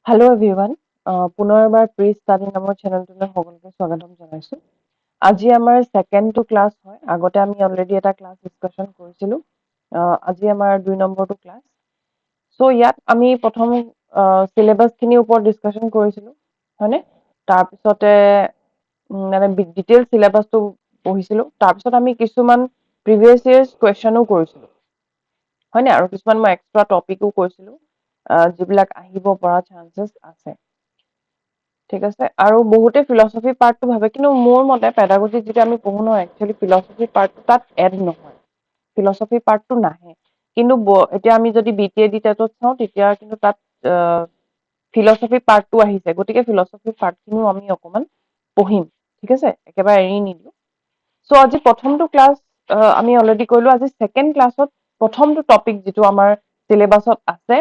Hello' everyone পুনৰবাৰ pre study নামৰ চেনেলটোলৈ সকলোকে স্বাগতম জনাইছো। আজি আমাৰ ছেকেণ্ড টু ক্লাছ হয়। আগতে আমি অলৰেডি এটা ক্লাছ ডিছকাশ্যন কৰিছিলোঁ। আজি আমাৰ 2 নম্বৰটো ক্লাছ। চ' ইয়াত আমি প্ৰথম চিলেবাছখিনিৰ ওপৰত ডিছকাশ্যন কৰিছিলোঁ, হয়নে? তাৰপিছতে মানে ডিটেইল চিলেবাছটো পঢ়িছিলোঁ। তাৰপিছত আমি কিছুমান প্ৰিভিয়াছ ইয়েৰ্ছ কুৱেশ্যনো কৰিছিলোঁ, হয়নে? আৰু কিছুমান মই এক্সট্ৰা টপিকো কৈছিলোঁ, যিবিলাক আহিব পৰা চান্সেছ আছে। ঠিক আছে, আৰু বহুতে ফিলচফি পাৰ্টটো ভাবে, কিন্তু মোৰ মতে পেডাগজি যেতিয়া আমি পঢ়ো নহয়, একচুৱেলি ফিলচফি পাৰ্টটো তাত এড নহয়, ফিলচফি পাৰ্টটো নাহে। কিন্তু এতিয়া আমি যদি BTAD টেটত চাওঁ, তেতিয়া কিন্তু তাত ফিলচফি পাৰ্টটো আহিছে। গতিকে ফিলচফি পাৰ্টখিনিও আমি অকণমান পঢ়িম, ঠিক আছে? একেবাৰে এৰি নিদিওঁ। চ' আজি প্ৰথমটো ক্লাছ আমি অলৰেডি কৰিলোঁ। আজি ছেকেণ্ড ক্লাছত প্ৰথমটো টপিক যিটো আমাৰ চিলেবাছত আছে,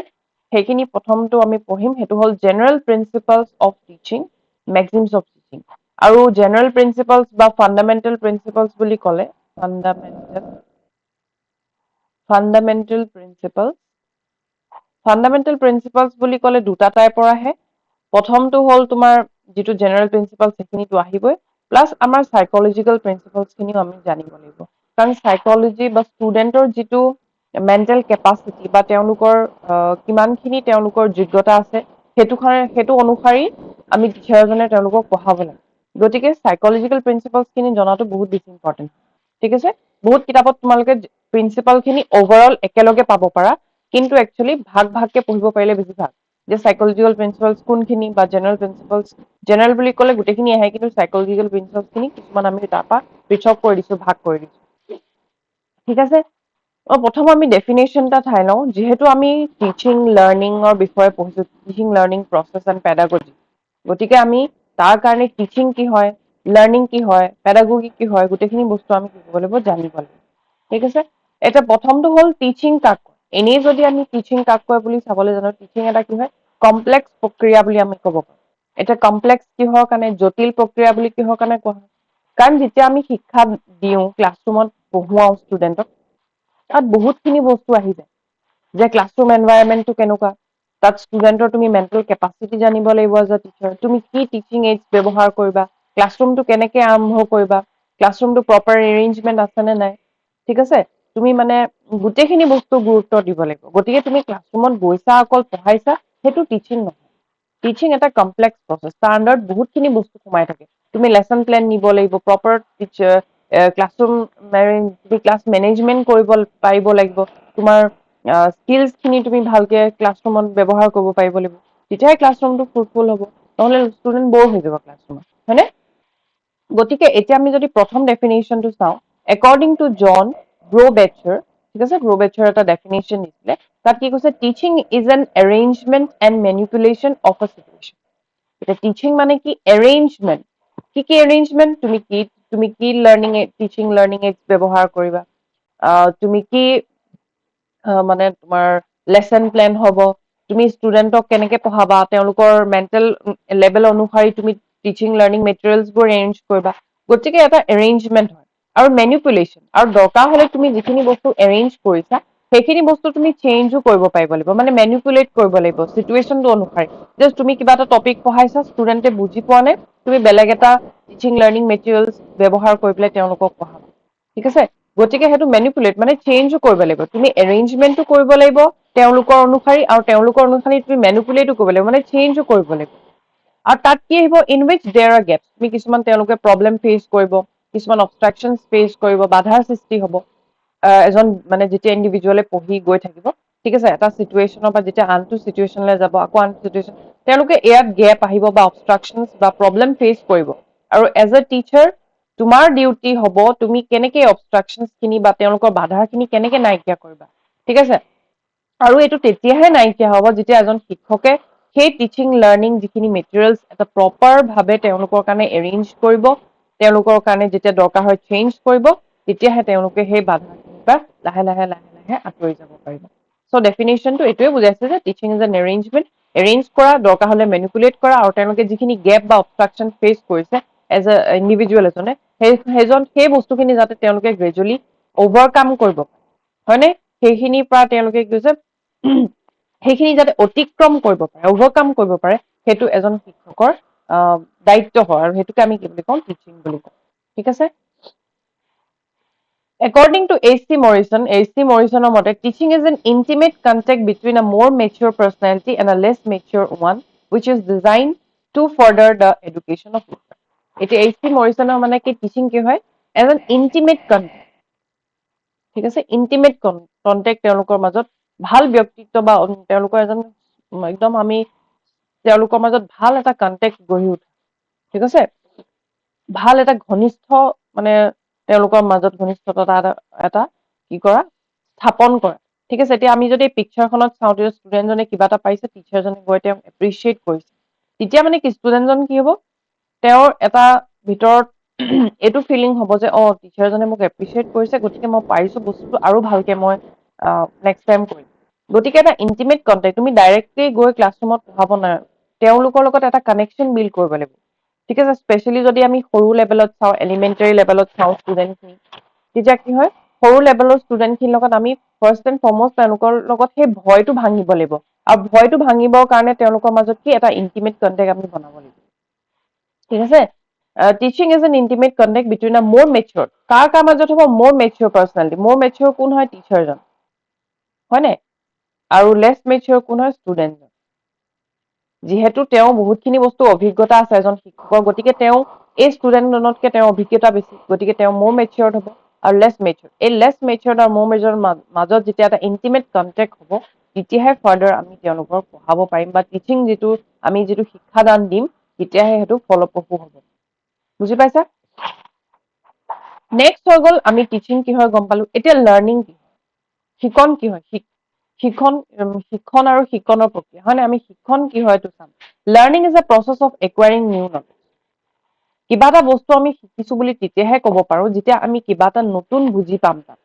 সেইখিনি প্ৰথমটো আমি পঢ়িম। সেইটো হ'ল general principles of teaching, maxims of teaching. আৰু জেনেৰেল প্ৰিন্সিপালছ বা ফাণ্ডামেণ্টেল প্ৰিন্সিপালছ বুলি ক'লে ফাণ্ডামেণ্টেল প্ৰিন্সিপালছ বুলি ক'লে দুটা টাইপৰ আহে। প্ৰথমটো হ'ল তোমাৰ যিটো জেনেৰেল প্ৰিন্সিপালছ, সেইখিনিতো আহিবই, প্লাছ আমাৰ চাইকলজিকেল প্ৰিন্সিপালছখিনিও আমি জানিব লাগিব। কাৰণ চাইকলজি বা ষ্টুডেণ্টৰ যিটো মেণ্টেল কেপাচিটি বা তেওঁলোকৰ কিমানখিনি তেওঁলোকৰ যোগ্যতা আছে, সেইটো অনুসৰি আমি টিচাৰ এজনে তেওঁলোকক পঢ়াব লাগে। গতিকে চাইকলজিকেল প্ৰিন্সিপালছখিনি জনাটো বহুত বেছি ইম্পৰ্টেণ্ট, ঠিক আছে? বহুত কিতাপত তোমালোকে প্ৰিন্সিপালখিনি অভাৰঅল একেলগে পাব পাৰা, কিন্তু একচুৱেলি ভাগ ভাগকে পঢ়িব পাৰিলে বেছি ভাল। যে চাইকলজিকেল প্ৰিন্সিপালছ কোনখিনি বা জেনেৰেল প্ৰিন্সিপালছ, জেনেৰেল বুলি ক'লে গোটেইখিনি আহে, কিন্তু চাইকলজিকেল প্ৰিন্সিপালছখিনি কিছুমান আমি তাৰপৰা পৃথক কৰি দিছোঁ, ভাগ কৰি দিছোঁ, ঠিক আছে? প্ৰথম আমি ডেফিনেশ্যন এটা চাই লওঁ। যিহেতু আমি টিচিং লাৰ্ণিঙৰ বিষয়ে পঢ়িছোঁ, teaching learning process and pedagogy, গতিকে আমি তাৰ কাৰণে টিচিং কি হয়, লাৰ্ণিং কি হয়, পেডাগজি কি হয়, গোটেইখিনি বস্তু আমি কি কৰিব লাগিব, জানিব লাগিব, ঠিক আছে? এতিয়া প্ৰথমটো হ'ল টিচিং কাক কয়। এনেই যদি আমি টিচিং কাক কয় বুলি চাবলৈ জানো, টিচিং এটা কি হয়, কমপ্লেক্স প্ৰক্ৰিয়া বুলি আমি ক'ব পাৰোঁ। এতিয়া কমপ্লেক্স কিহৰ কাৰণে, জটিল প্ৰক্ৰিয়া বুলি কিহৰ কাৰণে কোৱা হয়? কাৰণ যেতিয়া আমি শিক্ষা দিওঁ, ক্লাছৰুমত পঢ়ুৱাওঁ ষ্টুডেণ্টক, তাত বহুতখিনি বস্তু আহি যায়। যে ক্লাছৰুম এনভাইৰনমেণ্টটো কেনেকুৱা, তাত ষ্টুডেণ্টৰ তুমি মেণ্টেল কেপাচিটি জানিব লাগিব এজ এ টিচাৰ, তুমি কি টিচিং এইডছ ব্যৱহাৰ কৰিবা, ক্লাছৰুমটো কেনেকৈ আৰম্ভ কৰিবা, ক্লাছৰুমটো প্ৰপাৰ এৰেঞ্জমেণ্ট আছেনে নাই, ঠিক আছে? তুমি মানে গোটেইখিনি বস্তু গুৰুত্ব দিব লাগিব। গতিকে তুমি ক্লাছৰুমত গৈছা, অকল পঢ়াইছা, সেইটো টিচিং নহয়। টিচিং এটা কমপ্লেক্স প্ৰচেছ, তাৰ আণ্ডাৰত বহুতখিনি বস্তু সোমাই থাকে। তুমি লেচন প্লেন নিব লাগিব, প্ৰপাৰ ক্লাছৰুম ক্লাছ মেনেজমেণ্ট কৰিব পাৰিব লাগিব, তোমাৰ স্কিলছখিনি তুমি ভালকে ক্লাছৰুমত ব্যৱহাৰ কৰিব পাৰিব লাগিব, তেতিয়াহে ক্লাছৰুমটো ফ্ৰুটফুল হ'ব। নহ'লে ষ্টুডেণ্ট ব'ৰ হৈ যাব ক্লাছৰুমত, হয়নে? গতিকে এতিয়া আমি যদি প্ৰথম ডেফিনেশ্যনটো চাওঁ, একৰ্ডিং টু জন ব্ৰ'বেচাৰ, ঠিক আছে? ব্ৰ'বেচাৰ এটা ডেফিনেশ্যন দিছিলে। তাত কি কৈছে, teaching is an arrangement and manipulation of A situation. এতিয়া টিচিং মানে কি, এৰেঞ্জমেণ্ট। কি কি এৰেঞ্জমেণ্ট, তুমি কি টিচিং লাৰ্ণিং এইডছ ব্যৱহাৰ কৰিবা, তুমি কি মানে তোমাৰ লেচন প্লেন হ'ব, তুমি ষ্টুডেণ্টক কেনেকে পঢ়াবা, তেওঁলোকৰ মেণ্টেল লেভেল অনুসৰি তুমি টিচিং লাৰ্ণিং মেটেৰিয়েলছবোৰ এৰেঞ্জ কৰিবা। গতিকে এটা এৰেঞ্জমেণ্ট হয়। আৰু মেনিপুলেশ্যন, আৰু দৰকাৰ হ'লে তুমি যিখিনি বস্তু এৰেঞ্জ কৰিছা, সেইখিনি বস্তু তুমি চেঞ্জো কৰিব পাৰিব লাগিব, মানে মেনিপুলেট কৰিব লাগিব চিটুৱেশ্যনটো অনুসৰি। জাষ্ট তুমি কিবা এটা টপিক পঢ়াইছা, ষ্টুডেণ্টে বুজি পোৱা নাই, তুমি বেলেগ এটা টিচিং লাৰ্ণিং মেটেৰিয়েলছ ব্যৱহাৰ কৰি পেলাই তেওঁলোকক পঢ়াবা, ঠিক আছে? গতিকে সেইটো মেনিপুলেট মানে চেঞ্জো কৰিব লাগিব। তুমি এৰেঞ্জমেণ্টটো কৰিব লাগিব তেওঁলোকৰ অনুসৰি, আৰু তেওঁলোকৰ অনুসৰি তুমি মেনিপুলেটো কৰিব লাগিব, মানে চেঞ্জো কৰিব লাগিব। আৰু তাত কি আহিব, ইন উইচ দেৰ আৰ গেপছ, তুমি কিছুমান তেওঁলোকে প্ৰব্লেম ফেচ কৰিব, কিছুমান অবষ্ট্ৰাকশ্যন ফেচ কৰিব, বাধাৰ সৃষ্টি হ'ব। এজন মানে যেতিয়া ইণ্ডিভিজুৱেলে পঢ়ি গৈ থাকিব, ঠিক আছে, এটা চিটুৱেশ্যনৰ পৰা যেতিয়া আনটো চিটুৱেশ্যনলৈ যাব, আকৌ আনটো চিটুৱেশ্যন, তেওঁলোকে ইয়াত গেপ আহিব বা অবষ্ট্ৰাকশ্যন বা প্ৰব্লেম ফেচ কৰিব। আৰু এজ এ টিচাৰ তোমাৰ ডিউটি হ'ব, তুমি কেনেকে অবষ্ট্ৰাকশ্যনখিনি বা তেওঁলোকৰ বাধাখিনি কেনেকে নাইকিয়া কৰিবা, ঠিক আছে? আৰু এইটো তেতিয়াহে নাইকিয়া হ'ব, যেতিয়া এজন শিক্ষকে সেই টিচিং লাৰ্ণিং যিখিনি মেটেৰিয়েলছ এটা প্ৰপাৰ ভাৱে তেওঁলোকৰ কাৰণে এৰেঞ্জ কৰিব, তেওঁলোকৰ কাৰণে যেতিয়া দৰকাৰ হয় চেঞ্জ কৰিব, তেতিয়াহে তেওঁলোকে সেই বাধাখিনিৰ পৰা লাহে লাহে লাহে লাহে আঁতৰি যাব পাৰিব। চ' ডেফিনেশ্যনটো এইটোৱে বুজাইছে যে teaching is an arrangement, arrange কৰা, দৰকাৰ হ'লে মেনিপুলেট কৰা, আৰু তেওঁলোকে যিখিনি গেপ বা অবষ্ট্ৰাকশ্যন ফেচ কৰিছে এজ এ ইণ্ডিভিজুৱেল এজনে, সেই বস্তুখিনি যাতে তেওঁলোকে গ্ৰেজুৱেলি অভাৰকাম কৰিব, হয়নে? সেইখিনিৰ পৰা তেওঁলোকে কি কৈছে, সেইখিনি যাতে অতিক্ৰম কৰিব পাৰে, অভাৰকাম কৰিব পাৰে, সেইটো এজন শিক্ষকৰ দায়িত্ব হয়, আৰু সেইটোকে আমি কি বুলি কওঁ, টিচিং বুলি কওঁ। ঠিক আছে। According to H.C. Morrisonৰ মতে, teaching is an intimate contact between a more mature personality and a less mature one, which is designed to further the education of people. এতিয়া H.C. Morrisonৰ মানে কি, টিচিং কি হয়, as an intimate contact, ঠিক আছে, intimate contact তেওঁলোকৰ মাজত, ভাল ব্যক্তিত্ব বা তেওঁলোকৰ এজন একদম আমি তেওঁলোকৰ মাজত ভাল এটা কণ্টেক্ট গঢ়ি উঠে, ঠিক আছে, ভাল এটা ঘনিষ্ঠ মানে তেওঁলোকৰ মাজত ঘনিষ্ঠতা এটা কি কৰা, স্থাপন কৰা। ঠিক আছে। এতিয়া আমি যদি পিকচাৰখনত চাওঁ, তেতিয়া ষ্টুডেণ্টজনে কিবা এটা পাইছে, টিচাৰজনে গৈ তেওঁক এপ্ৰিচিয়েট কৰিছে, তেতিয়া মানে কি ষ্টুডেণ্টজন কি হ'ব, তেওঁৰ এটা ভিতৰত এইটো ফিলিং হ'ব যে টিচাৰজনে মোক এপ্ৰিচিয়েট কৰিছে, গতিকে মই পাৰিছো বস্তুটো আৰু ভালকে মই নেক্সট টাইম কৰিম। গতিকে এটা ইণ্টিমেট কণ্টেক্ট, তুমি ডাইৰেক্টলি গৈ ক্লাছৰুমত পঢ়াব নোৱাৰা, তেওঁলোকৰ লগত এটা কানেকশ্যন বিল্ড কৰিব লাগিব। ঠিক আছে। স্পেচিয়েলি যদি আমি সৰু লেভেলত চাওঁ, এলিমেণ্টাৰী লেভেলত চাওঁ ষ্টুডেণ্টখিনি, তেতিয়া কি হয়, সৰু লেভেলৰ ষ্টুডেণ্টখিনিৰ লগত আমি ফাৰ্ষ্ট এণ্ড ফৰমষ্ট তেওঁলোকৰ লগত সেই ভয়টো ভাঙিব লাগিব, আৰু ভয়টো ভাঙিবৰ কাৰণে তেওঁলোকৰ মাজত কি এটা ইণ্টিমেট কণ্টেক্ট আমি বনাব লাগিব। ঠিক আছে। Teaching is an intimate contact between আ মোৰ মেচিয়ৰ, কাৰ মাজত হ'ব, মোৰ মেচিয়ৰ পাৰ্চনেলিটি, মোৰ মেচিয়ৰ কোন হয়, টিচাৰজন, হয়নে, আৰু লেছ মেচিয়ৰ কোন হয়, ষ্টুডেণ্টজন। যিহেতু তেওঁ বহুতখিনি বস্তু অভিজ্ঞতা আছে এজন শিক্ষকৰ, গতিকে তেওঁ এই ষ্টুডেণ্টজনতকে তেওঁৰ অভিজ্ঞতা বেছি, গতিকে তেওঁ মোৰ মেচিয়ৰ্ড হ'ব, আৰু লেছ মেচিয়ৰ্ড, এই লেছ মেচিয়ৰ্ড আৰু মোৰ মেচিয়ৰ্ড মাজত যেতিয়া এটা ইণ্টিমেট কণ্টেক্ট হ'ব, তেতিয়াহে ফাৰ্দাৰ আমি তেওঁলোকক পঢ়াব পাৰিম, বা টিচিং আমি যিটো শিক্ষাদান দিম, তেতিয়াহে সেইটো ফলপ্ৰসূ হ'ব। বুজি পাইছা? নেক্সট হৈ গ'ল, আমি টিচিং কি হয় গম পালো। এতিয়া লাৰ্ণিং কি হয়, শিকন কি হয়, শিক্ষণ আৰু শিকনৰ প্ৰক্ৰিয়া, হয় নে? আমি শিক্ষণ কি হয় এইটো চাম। Learning is a process of acquiring new knowledge. কিবা এটা বস্তু আমি শিকিছো বুলি তেতিয়াহে ক'ব পাৰো, যেতিয়া আমি কিবা এটা নতুন বুজি পাম, তাত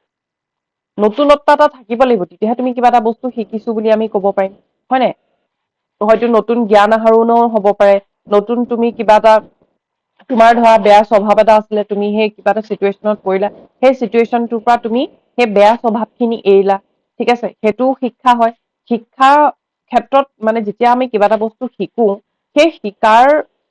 নতুনত্ব এটা থাকিব লাগিব, তেতিয়াহে তুমি কিবা এটা বস্তু শিকিছো বুলি আমি ক'ব পাৰিম, হয় নে? হয়তো নতুন জ্ঞান আহৰণো হ'ব পাৰে, নতুন তুমি কিবা এটা, তোমাৰ ধৰা বেয়া স্বভাৱ এটা আছিলে, তুমি সেই কিবা এটা চিটুৱেশ্যনত পৰিলা, সেই চিটুৱেশ্যনটোৰ পৰা তুমি সেই বেয়া স্বভাৱখিনি এৰিলা, ঠিক আছে, সেইটোও শিক্ষা হয়। শিক্ষাৰ ক্ষেত্ৰত মানে যেতিয়া আমি কিবা এটা বস্তু শিকো, সেই শিকাৰ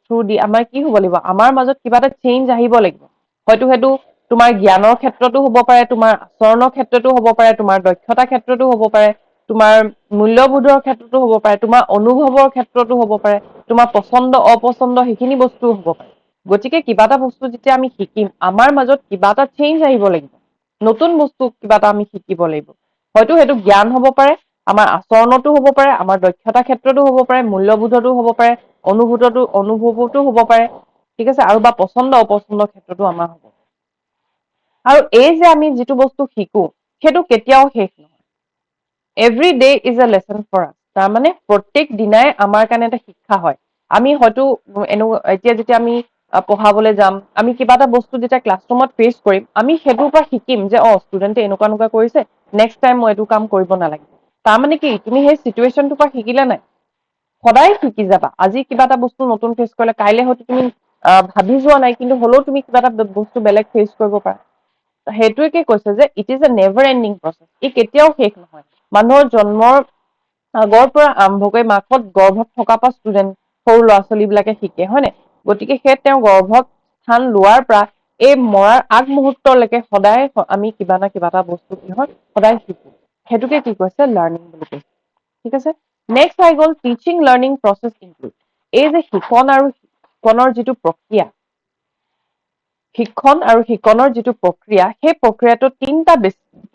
থ্ৰু দি আমাৰ কি হ'ব লাগিব, আমাৰ মাজত কিবা এটা চেঞ্জ আহিব লাগিব। হয়তো সেইটো তোমাৰ জ্ঞানৰ ক্ষেত্ৰতো হ'ব পাৰে, তোমাৰ আচৰণৰ ক্ষেত্ৰতো হ'ব পাৰে, তোমাৰ দক্ষতাৰ ক্ষেত্ৰতো হ'ব পাৰে, তোমাৰ মূল্যবোধৰ ক্ষেত্ৰতো হ'ব পাৰে, তোমাৰ অনুভৱৰ ক্ষেত্ৰতো হ'ব পাৰে, তোমাৰ পচন্দ অপচন্দ সেইখিনি বস্তুও হ'ব পাৰে। গতিকে কিবা এটা বস্তু যেতিয়া আমি শিকিম, আমাৰ মাজত কিবা এটা চেঞ্জ আহিব লাগিব, নতুন বস্তু কিবা এটা আমি শিকিব লাগিব। হয়তো সেইটো জ্ঞান হ'ব পাৰে, আমাৰ আচৰণতো হ'ব পাৰে, আমাৰ দক্ষতাৰ ক্ষেত্ৰতো হ'ব পাৰে, মূল্যবোধতো হ'ব পাৰে, অনুভৱতো হ'ব পাৰে, ঠিক আছে, আৰু বা পচন্দ অপচন্দৰ ক্ষেত্ৰতো আমাৰ হ'ব। আৰু এই যে আমি যিটো বস্তু শিকো, সেইটো কেতিয়াও শেষ নহয়। Every day is a lesson for us. তাৰমানে প্ৰত্যেক দিনাই আমাৰ কাৰণে এটা শিক্ষা হয়। আমি হয়তো এতিয়া যেতিয়া আমি পঢ়াবলৈ যাম, আমি কিবা এটা বস্তু যেতিয়া ক্লাছৰুমত ফেচ কৰিম, আমি সেইটোৰ পৰা শিকিম যে ষ্টুডেণ্টে এনেকুৱা এনেকুৱা কৰিছে, নেক্সট টাইম মই এইটো কাম কৰিব নালাগে। তাৰমানে কি, তুমি সেই চিটুৱেশ্যনটোৰ পৰা শিকিলা নাই, সদায় শিকি যাবা। আজি কিবা এটা বস্তু নতুন ফেচ কৰিলে, কাইলৈ হয়তো তুমি ভাবি যোৱা নাই, কিন্তু হ'লেও তুমি কিবা এটা বস্তু বেলেগ ফেচ কৰিব পাৰা। সেইটোৱে কৈছে যে it is a never ending process, ই কেতিয়াও শেষ নহয়। মানুহৰ জন্মৰ আগৰ পৰা আৰম্ভ কৰি মাকত গৰ্ভত থকাৰ পৰা ষ্টুডেণ্ট, সৰু ল'ৰা ছোৱালীবিলাকে শিকে, হয় নাই? গতিকে সেই তেওঁ গৰ্ভত স্থান লোৱাৰ পৰা এই মৰাৰ আগমুহূৰ্তলৈকে সদায় আমি কিবা না কিবা এটা বস্তু কি হয়, সদায় শিকো। সেইটোকে কি কৈছে, লাৰ্ণিং বুলি কৈছে। ঠিক আছে। নেক্সট হৈ গ'ল টিচিং লাৰ্ণিং প্ৰচেছ ইনক্লুড। এই যে শিকন আৰু শিকনৰ যিটো প্ৰক্ৰিয়া, শিক্ষণ আৰু শিকনৰ যিটো প্ৰক্ৰিয়া, সেই প্ৰক্ৰিয়াটোত তিনিটা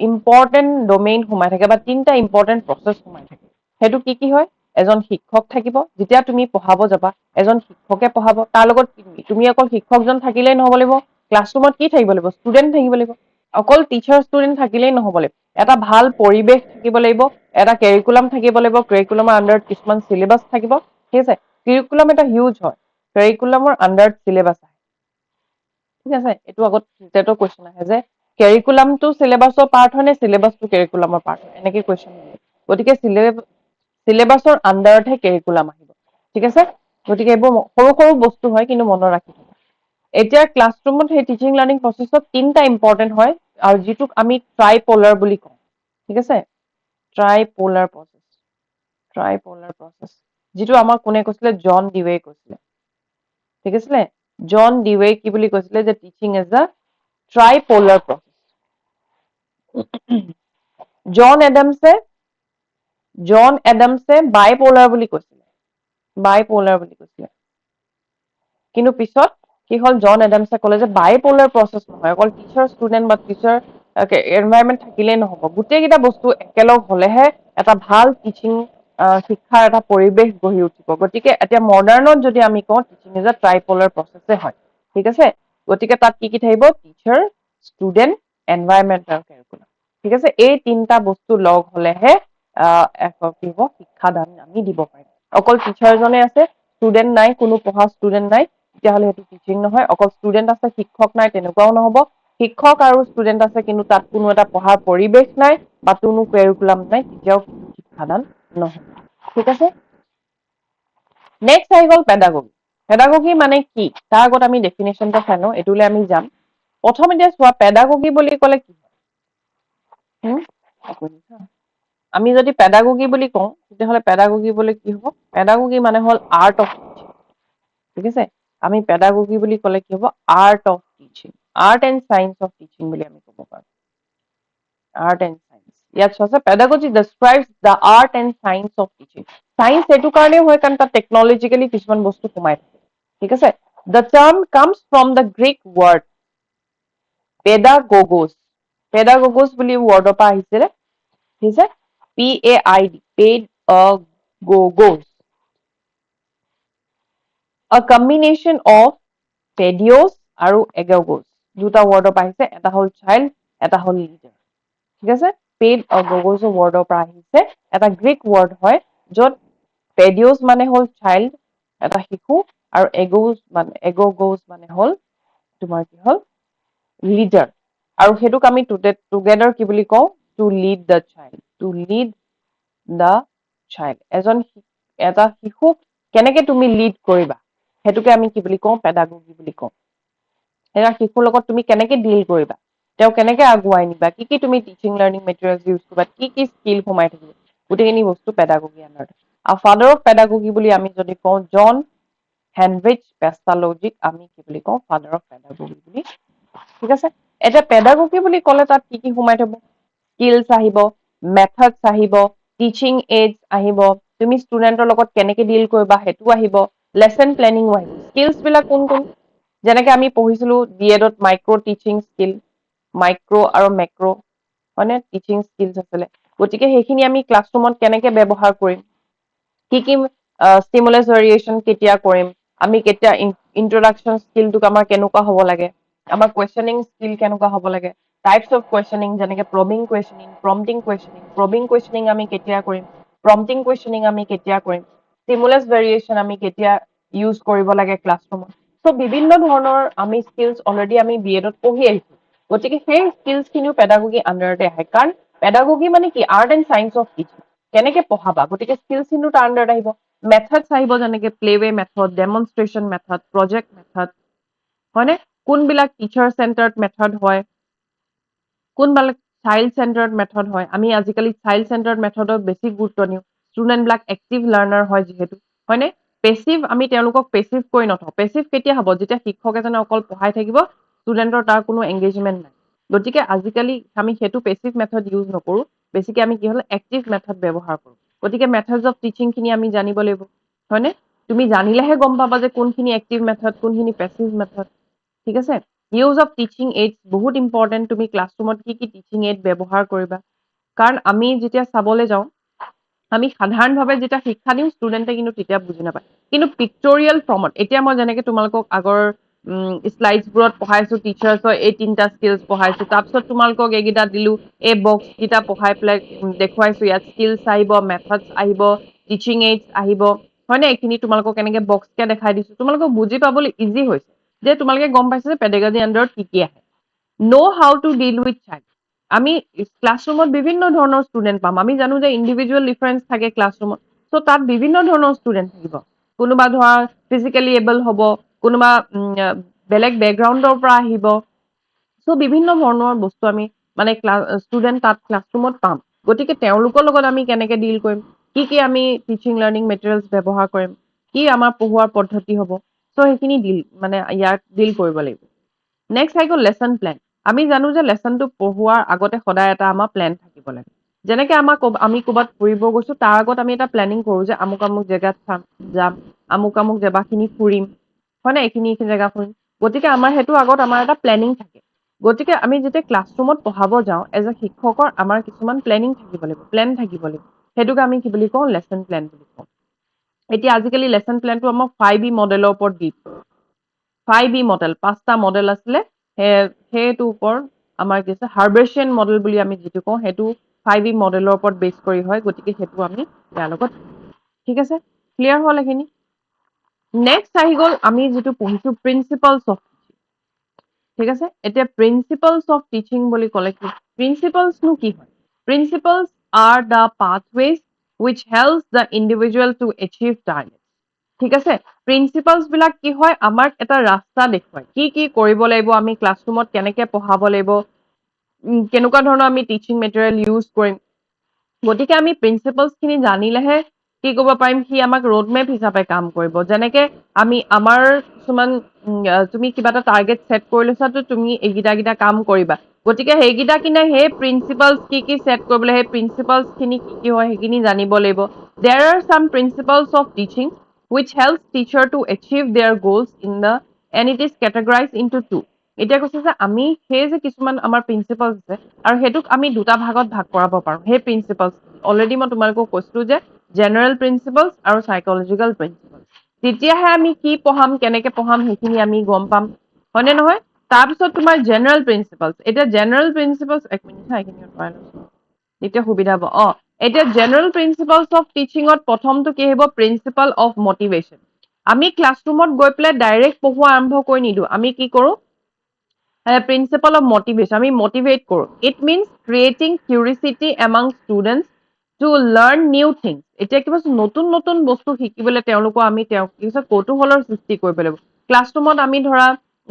ইম্পৰ্টেণ্ট ডমেইন সোমাই থাকে, বা তিনিটা ইম্পৰ্টেণ্ট প্ৰচেছ সোমাই থাকে। সেইটো কি কি হয়? এজন শিক্ষক থাকিব, যেতিয়া তুমি পঢ়াব যাবা, এজন শিক্ষকে পঢ়াব, তাৰ লগত তুমি অকল শিক্ষকজন থাকিলেই নহ'ব লাগিব, ক্লাছৰুমত কি থাকিব লাগিব, ষ্টুডেণ্ট থাকিব লাগিব। অকল টিচাৰ ষ্টুডেণ্ট থাকিলেই নহ'ব লাগিব, এটা ভাল পৰিৱেশ থাকিব লাগিব, এটা কেৰিকুলাম থাকিব লাগিব, কেৰিকুলামৰ আণ্ডাৰত কিছুমান চিলেবাছ থাকিব, ঠিক আছে। কেৰিকুলাম এটা হিউজ হয়, কেৰিকুলামৰ আণ্ডাৰত চিলেবাছ আহে, ঠিক আছে। এইটো আগত টেটৰ কুৱেশ্যন আহে যে কেৰিকুলামটো চিলেবাছৰ পাৰ্ট হয় নে চিলেবাছটো কেৰিকুলামৰ পাৰ্ট হয়, এনেকে কুৱেশ্যন আহে। গতিকে চিলেবাছৰ আণ্ডাৰতহে কেৰিকুলাম আহিব, ঠিক আছে। গতিকে এইবোৰ সৰু সৰু বস্তু হয়, কিন্তু মনত ৰাখিব। এতিয়া ক্লাছৰুমত সেই টিচিং লাৰ্ণিং প্ৰচেছত তিনিটা ইম্পৰ্টেণ্ট হয়, আৰু যিটোক আমি ট্ৰাই পলাৰ বুলি কওঁ, ঠিক আছে, ট্ৰাই পলাৰ প্ৰচেছ। ট্ৰাইপলাৰ প্ৰচেছ, যিটো আমাক কোনে কৈছিলে? জন ডিৱে কৈছিলে, ঠিক আছিলে। জন ডিৱে কি বুলি কৈছিলে? যে টিচিং ইজ আ ট্ৰাইপলাৰ প্ৰচেছ। জন এডামছে বাইপলাৰ বুলি কৈছিলে, বাইপলাৰ বুলি কৈছিলে। কিন্তু পিছত কি হ'ল? জন এডামছে ক'লে যে বাইপলাৰ প্ৰচেছ নহয়, অকল টিচাৰ ষ্টুডেণ্ট বা টিচাৰ এনভাইৰনমেণ্ট থাকিলেই নহ'ব, গোটেইকেইটা বস্তু একেলগ হলেহে এটা ভাল টিচিং শিক্ষাৰ এটা পৰিৱেশ গঢ়ি উঠিব। গতিকে এতিয়া মডাৰ্ণত যদি আমি কওঁ, টিচিং ইজ এ ট্ৰাইপলাৰ প্ৰচেছে হয়, ঠিক আছে। গতিকে তাত কি কি থাকিব? টিচাৰ, ষ্টুডেণ্ট, এনভাইৰনমেণ্ট আৰু কাৰিকুলাম, ঠিক আছে। এই তিনিটা বস্তু লগ হলেহে কি হ'ব? শিক্ষাদান আমি দিব পাৰিম। অকল টিচাৰজনে আছে, ষ্টুডেণ্ট নাই, কোনো পঢ়া ষ্টুডেণ্ট নাই, তেতিয়াহ'লে সেইটো টিচিং নহয়। অকল ষ্টুডেণ্ট আছে, শিক্ষক নাই, তেনেকুৱাও নহ'ব। শিক্ষক আৰু ষ্টুডেণ্ট আছে, কিন্তু তাত কোনো এটা পঢ়াৰ পৰিৱেশ নাই বা কোনো কাৰিকুলাম নাই, তেতিয়াও শিক্ষাদান নহয়, ঠিক আছে। নেক্সট আহি গ'ল পেডাগগি। পেডাগগি মানে কি? তাৰ আগত আমি ডেফিনেশ্যনটা চাই লওঁ, এইটোলৈ আমি যাম। প্ৰথম এতিয়া চোৱা, পেডাগগি বুলি ক'লে কি? আমি যদি পেডাগগি বুলি কওঁ, তেতিয়াহ'লে পেডাগগি বুলি কি হ'ব? পেডাগগি মানে হ'ল আৰ্ট অফ টিচিং, ঠিক আছে। আমি পেডাগগি বুলি ক'লে কি হ'ব? Art of teaching, art and science of teaching বুলি আমি ক'ব পাৰোঁ। আৰ্ট এণ্ড চাইন্স, ইয়াত চোৱা, pedagogy describes the art and science of teaching. Science এইটো কাৰণেই হয় কাৰণ তাত টেকনলজিকেলি কিছুমান বস্তু সোমাই থাকে, ঠিক আছে। The term comes from the Greek word pedagogos, pedagogos বুলি ৱৰ্ডৰ পৰা আহিছিলে, ঠিক আছে। PAID, পেডাগগোছ, a combination of পেডিঅ'ছ আৰু এগগোছ, দুটা ৱৰ্ডৰ পৰা আহিছে। এটা হ'ল চাইল্ড, এটা হ'ল লিডাৰ, ঠিক আছে। পেডাগগোছ ৱৰ্ডৰ পৰা আহিছে, এটা গ্ৰীক ৱৰ্ড হয়, য'ত পেডিঅ'ছ মানে হ'ল চাইল্ড, এটা শিশু, আৰু এগগোছ মানে হ'ল তোমাৰ কি হ'ল? লিডাৰ। আৰু সেইটোক আমি টুগেডাৰ কি বুলি কওঁ? To lead the child, to lead the child. এটা শিশুক কেনেকে তুমি লিড কৰিবা, সেইটোকে আমি কি বুলি কওঁ? পেডাগগি বুলি কওঁ। এটা শিশুৰ লগত তুমি কেনেকে ডিল কৰিবা, তেওঁ কেনেকে আগুৱাই নিবা, কি কি তুমি টিচিং লাৰ্নিং মেটেৰিয়েলছ ইউজ কৰিবা, কি কি স্কিল সোমাই থাকিব, গোটেইখিনি বস্তু পেডাগগি আণ্ডাৰত। আৰু ফাদাৰ অফ পেডাগগি বুলি আমি যদি কওঁ, জন হেনৰিচ পেষ্টালজিক আমি কি বুলি কওঁ? ফাদাৰ অফ পেডাগগি বুলি, ঠিক আছে। এতিয়া পেডাগগি বুলি ক'লে তাত কি কি সোমাই থব? স্কিলছ আহিব, মেথডছ আহিব, টিচিং এইডছ আহিব, তুমি ষ্টুডেণ্টৰ লগত কেনেকে ডিল কৰিবা সেইটো আহিব, লেচন প্লেনিঙো আহিব। স্কিলছ বিলাক কোন কোন? যেনেকে আমি পঢ়িছিলো BEdত মাইক্ৰ' টিচিং স্কিল, মাইক্ৰ' আৰু মেক্ৰ' হয়নে? টিচিং স্কিলছ আছিলে। গতিকে সেইখিনি আমি ক্লাছৰুমত কেনেকে ব্যৱহাৰ কৰিম, কি কি ষ্টিমুলাছ ভেৰিয়েশ্যন কেতিয়া কৰিম, আমি কেতিয়া ইন্ট্ৰডাকশ্যন স্কিলটোক আমাৰ কেনেকুৱা হ'ব লাগে, আমাৰ কুৱেশ্যনিং স্কিল কেনেকুৱা হ'ব লাগে, টাইপছ অফ কুৱেশ্যনিং, যেনেকে প্ৰবিং কুৱেশ্যনিং, প্ৰম্পটিং কুৱেশ্যনিং। প্ৰবিং কুৱেশ্যনিং আমি কেতিয়া কৰিম, প্ৰম্পটিং কুৱেশ্যনিং আমি কেতিয়া কৰিম, ষ্টিমুলাছ ভেৰিয়েশ্যন আমি কেতিয়া ইউজ কৰিব লাগে ক্লাছৰুমত। চ' বিভিন্ন ধৰণৰ আমি স্কিলছ অলৰেডি আমি BEdত পঢ়ি আহিছো। গতিকে সেই স্কিলছ খিনিও পেডাগগি আণ্ডাৰতে আহে, কাৰণ পেডাগগি মানে কি? Art and science of teaching, কেনেকে পঢ়াবা, গতিকে স্কিলছ খিনিও তাৰ আণ্ডাৰত আহিব। মেথডছ আহিব, যেনেকে play way method, demonstration method, project method, হয়নে? কোনবিলাক টিচাৰ চেণ্টাৰ্ড মেথড হয়, কোনবিলাক চাইল্ড চেণ্টাৰ্ড মেথড হয়। আমি আজিকালি চাইল্ড চেণ্টাৰ্ড মেথডত বেছি গুৰুত্ব দিওঁ, ষ্টুডেণ্ট বিলাক এক্টিভ লাৰ্ণাৰ হয় যিহেতু, হয়নে? পেচিভ, আমি তেওঁলোকক পেচিভ কৰি নথওঁ। পেচিভ কেতিয়া হ'ব? যেতিয়া শিক্ষক এজনে অকল পঢ়াই থাকিব, ষ্টুডেণ্টৰ তাৰ কোনো এংগেজমেণ্ট নাই। গতিকে আজিকালি আমি সেইটো পেচিভ মেথড ইউজ নকৰো, বেছিকে আমি কি হ'ল এক্টিভ মেথড ব্যৱহাৰ কৰো। গতিকে মেথডছ অফ টিচিং খিনি আমি জানিব লাগিব, হয়নে? তুমি জানিলেহে গম পাবা যে কোনখিনি এক্টিভ মেথড, কোনখিনি পেচিভ মেথড, ঠিক আছে। ইউজ অফ টিচিং এইডছ বহুত ইম্পৰ্টেণ্ট। তুমি ক্লাছৰুমত কি কি টিচিং এইড ব্যৱহাৰ কৰিবা, কাৰণ আমি যেতিয়া চাবলৈ যাওঁ, আমি সাধাৰণভাৱে যেতিয়া শিক্ষা দিওঁ, ষ্টুডেণ্টে কিন্তু তেতিয়া বুজি নাপায়। কিন্তু পিক্টৰিয়েল ফৰ্মত, এতিয়া মই যেনেকে তোমালোকক আগৰ শ্লাইডছবোৰত পঢ়াইছো, টিচাৰ্ছৰ এই তিনিটা স্কিলছ পঢ়াইছো, তাৰপিছত তোমালোকক এইকেইটা দিলো, এই বক্স কেইটা পঢ়াই পেলাই দেখুৱাইছো, ইয়াত স্কিলছ আহিব, মেথডছ আহিব, টিচিং এইডছ আহিব, হয়নে? এইখিনি তোমালোকক এনেকে বক্সকে দেখাই দিছো, তোমালোকক বুজি পাবলৈ ইজি হৈছে, যে তোমালোকে গম পাইছে যে পেডাগজি আণ্ডাৰত কি কি আহে। Know' how to deal with child, আমি ক্লাছৰুমত বিভিন্ন ধৰণৰ ষ্টুডেণ্ট পাম। আমি জানো যে ইণ্ডিভিজুৱেল ডিফাৰেঞ্চ থাকে ক্লাছৰুমত, চ' তাত বিভিন্ন ধৰণৰ ষ্টুডেণ্ট থাকিব। কোনোবা ধৰা ফিজিকেলি এবল হ'ব, কোনোবা বেলেগ বেকগ্ৰাউণ্ডৰ পৰা আহিব। চ' বিভিন্ন ধৰণৰ বস্তু আমি মানে ষ্টুডেণ্ট তাত ক্লাছৰুমত পাম। গতিকে তেওঁলোকৰ লগত আমি কেনেকে ডিল কৰিম, কি আমি টিচিং লাৰ্ণিং মেটেৰিয়েলছ ব্যৱহাৰ কৰিম, কি আমাৰ পঢ়োৱাৰ পদ্ধতি হ'ব, চ' সেইখিনি মানে ইয়াক ডিল কৰিব লাগিব। নেক্সট আহি গ'ল লেচন প্লেন। আমি জানো যে লেচনটো পঢ়োৱাৰ আগতে সদায় এটা আমাৰ প্লেন থাকিব লাগে। যেনেকে আমি ক'ৰবাত ফুৰিব গৈছো, তাৰ আগত আমি এটা প্লেনিং কৰোঁ যে আমুক আমুক জেগাত যাম, আমুক আমুক জেগাখিনি ফুৰিম, হয় নে, এইখিনি জেগা ফুৰিম। গতিকে আমাৰ সেইটো আগত আমাৰ এটা প্লেনিং থাকে। গতিকে আমি যেতিয়া ক্লাছৰুমত পঢ়াব যাওঁ, এজ এ শিক্ষকৰ আমাৰ কিছুমান প্লেনিং থাকিব লাগিব, প্লেন থাকিব লাগিব। সেইটোকে আমি কি বুলি কওঁ, লেচন প্লেন বুলি কওঁ। এতিয়া আজিকালি লেচন প্লেনটো আমাক 5E মডেলৰ ওপৰত দি 5E মডেল, 5টা মডেল আছিলে, সেইটোৰ ওপৰত আমাৰ কি আছে, হাৰ্বেচিয়ান মডেল বুলি আমি যিটো কওঁ, সেইটো 5E মডেলৰ ওপৰত বেছ কৰি হয়। গতিকে সেইটো আমি ইয়াৰ লগত, ঠিক আছে, ক্লিয়াৰ হ'ল এইখিনি। নেক্সট আহি গ'ল আমি যিটো পঢ়িছো প্ৰিন্সিপালছ অফ, ঠিক আছে। এতিয়া প্ৰিন্সিপালছ অফ টিচিং বুলি ক'লে কি, প্ৰিন্সিপালছনো কি হয়? Principles are the pathways which helps the individual to achieve targets. ঠিক আছে, প্ৰিন্সিপালছ বিলাক কি হয়, আমাক এটা ৰাস্তা দেখুৱায়, কি কৰিব লাগিব, আমি ক্লাছৰুমত কেনেকে পঢ়াব লাগিব, কেনেকুৱা ধৰণৰ আমি টিচিং মেটেৰিয়েল ইউজ কৰিম। গতিকে আমি প্ৰিন্সিপালছ খিনি জানিলেহে কি কৰিব পাৰিম, সি আমাক ৰোডমেপ হিচাপে কাম কৰিব। যেনেকে আমি আমাৰ কিছুমান তুমি কিবা এটা টাৰ্গেট ছেট কৰি লৈছাতো, তুমি এইকেইটা কাম কৰিবা। গতিকে সেইকেইটা কিনে সেই প্ৰিন্সিপালছ কি ছেট কৰিবলৈ, সেই প্ৰিন্সিপালছ খিনি কি হয় সেইখিনি জানিব লাগিব। There are some principles of teaching which helps teacher to achieve their goals in the and it is categorized into two. এতিয়া কৈছে যে আমি সেই যে কিছুমান আমাৰ প্ৰিন্সিপালছ আছে, আৰু সেইটোক আমি দুটা ভাগত ভাগ কৰাব পাৰো। সেই প্ৰিন্সিপালছ অলৰেডি মই তোমালোকক কৈছিলো যে জেনেৰেল প্ৰিন্সিপালছ আৰু সাইকলজিকেল প্ৰিন্সিপালছ। তেতিয়াহে আমি কি পঢ়াম, কেনেকে পঢ়াম সেইখিনি আমি গম পাম, হয়নে নহয়? তাৰপিছত তোমাৰ জেনেৰেল প্ৰিন্সিপালছ। এতিয়া জেনেৰেল প্ৰিন্সিপালছ, এক মিনিট হা, এইখিনি আঁতৰাই লৈছো, এতিয়া সুবিধা হ'ব। এতিয়া জেনেৰেল প্ৰিন্সিপালছ অফ টিচিঙত প্ৰথমটো কি আহিব, প্ৰিন্সিপাল অফ মটিভেশ্যন। আমি ক্লাছৰুমত গৈ পেলাই ডাইৰেক্ট পঢ়োৱা আৰম্ভ কৰি নিদিওঁ, আমি কি কৰো, প্ৰিন্সিপাল অফ মটিভেশ্যন, আমি মটিভেট কৰো। It means creating curiosity among students to learn new things. এতিয়া কিবা নতুন নতুন বস্তু শিকিবলৈ তেওঁলোকক আমি কৌতূহলৰ সৃষ্টি কৰিব লাগিব। ক্লাছৰুমত আমি ধৰা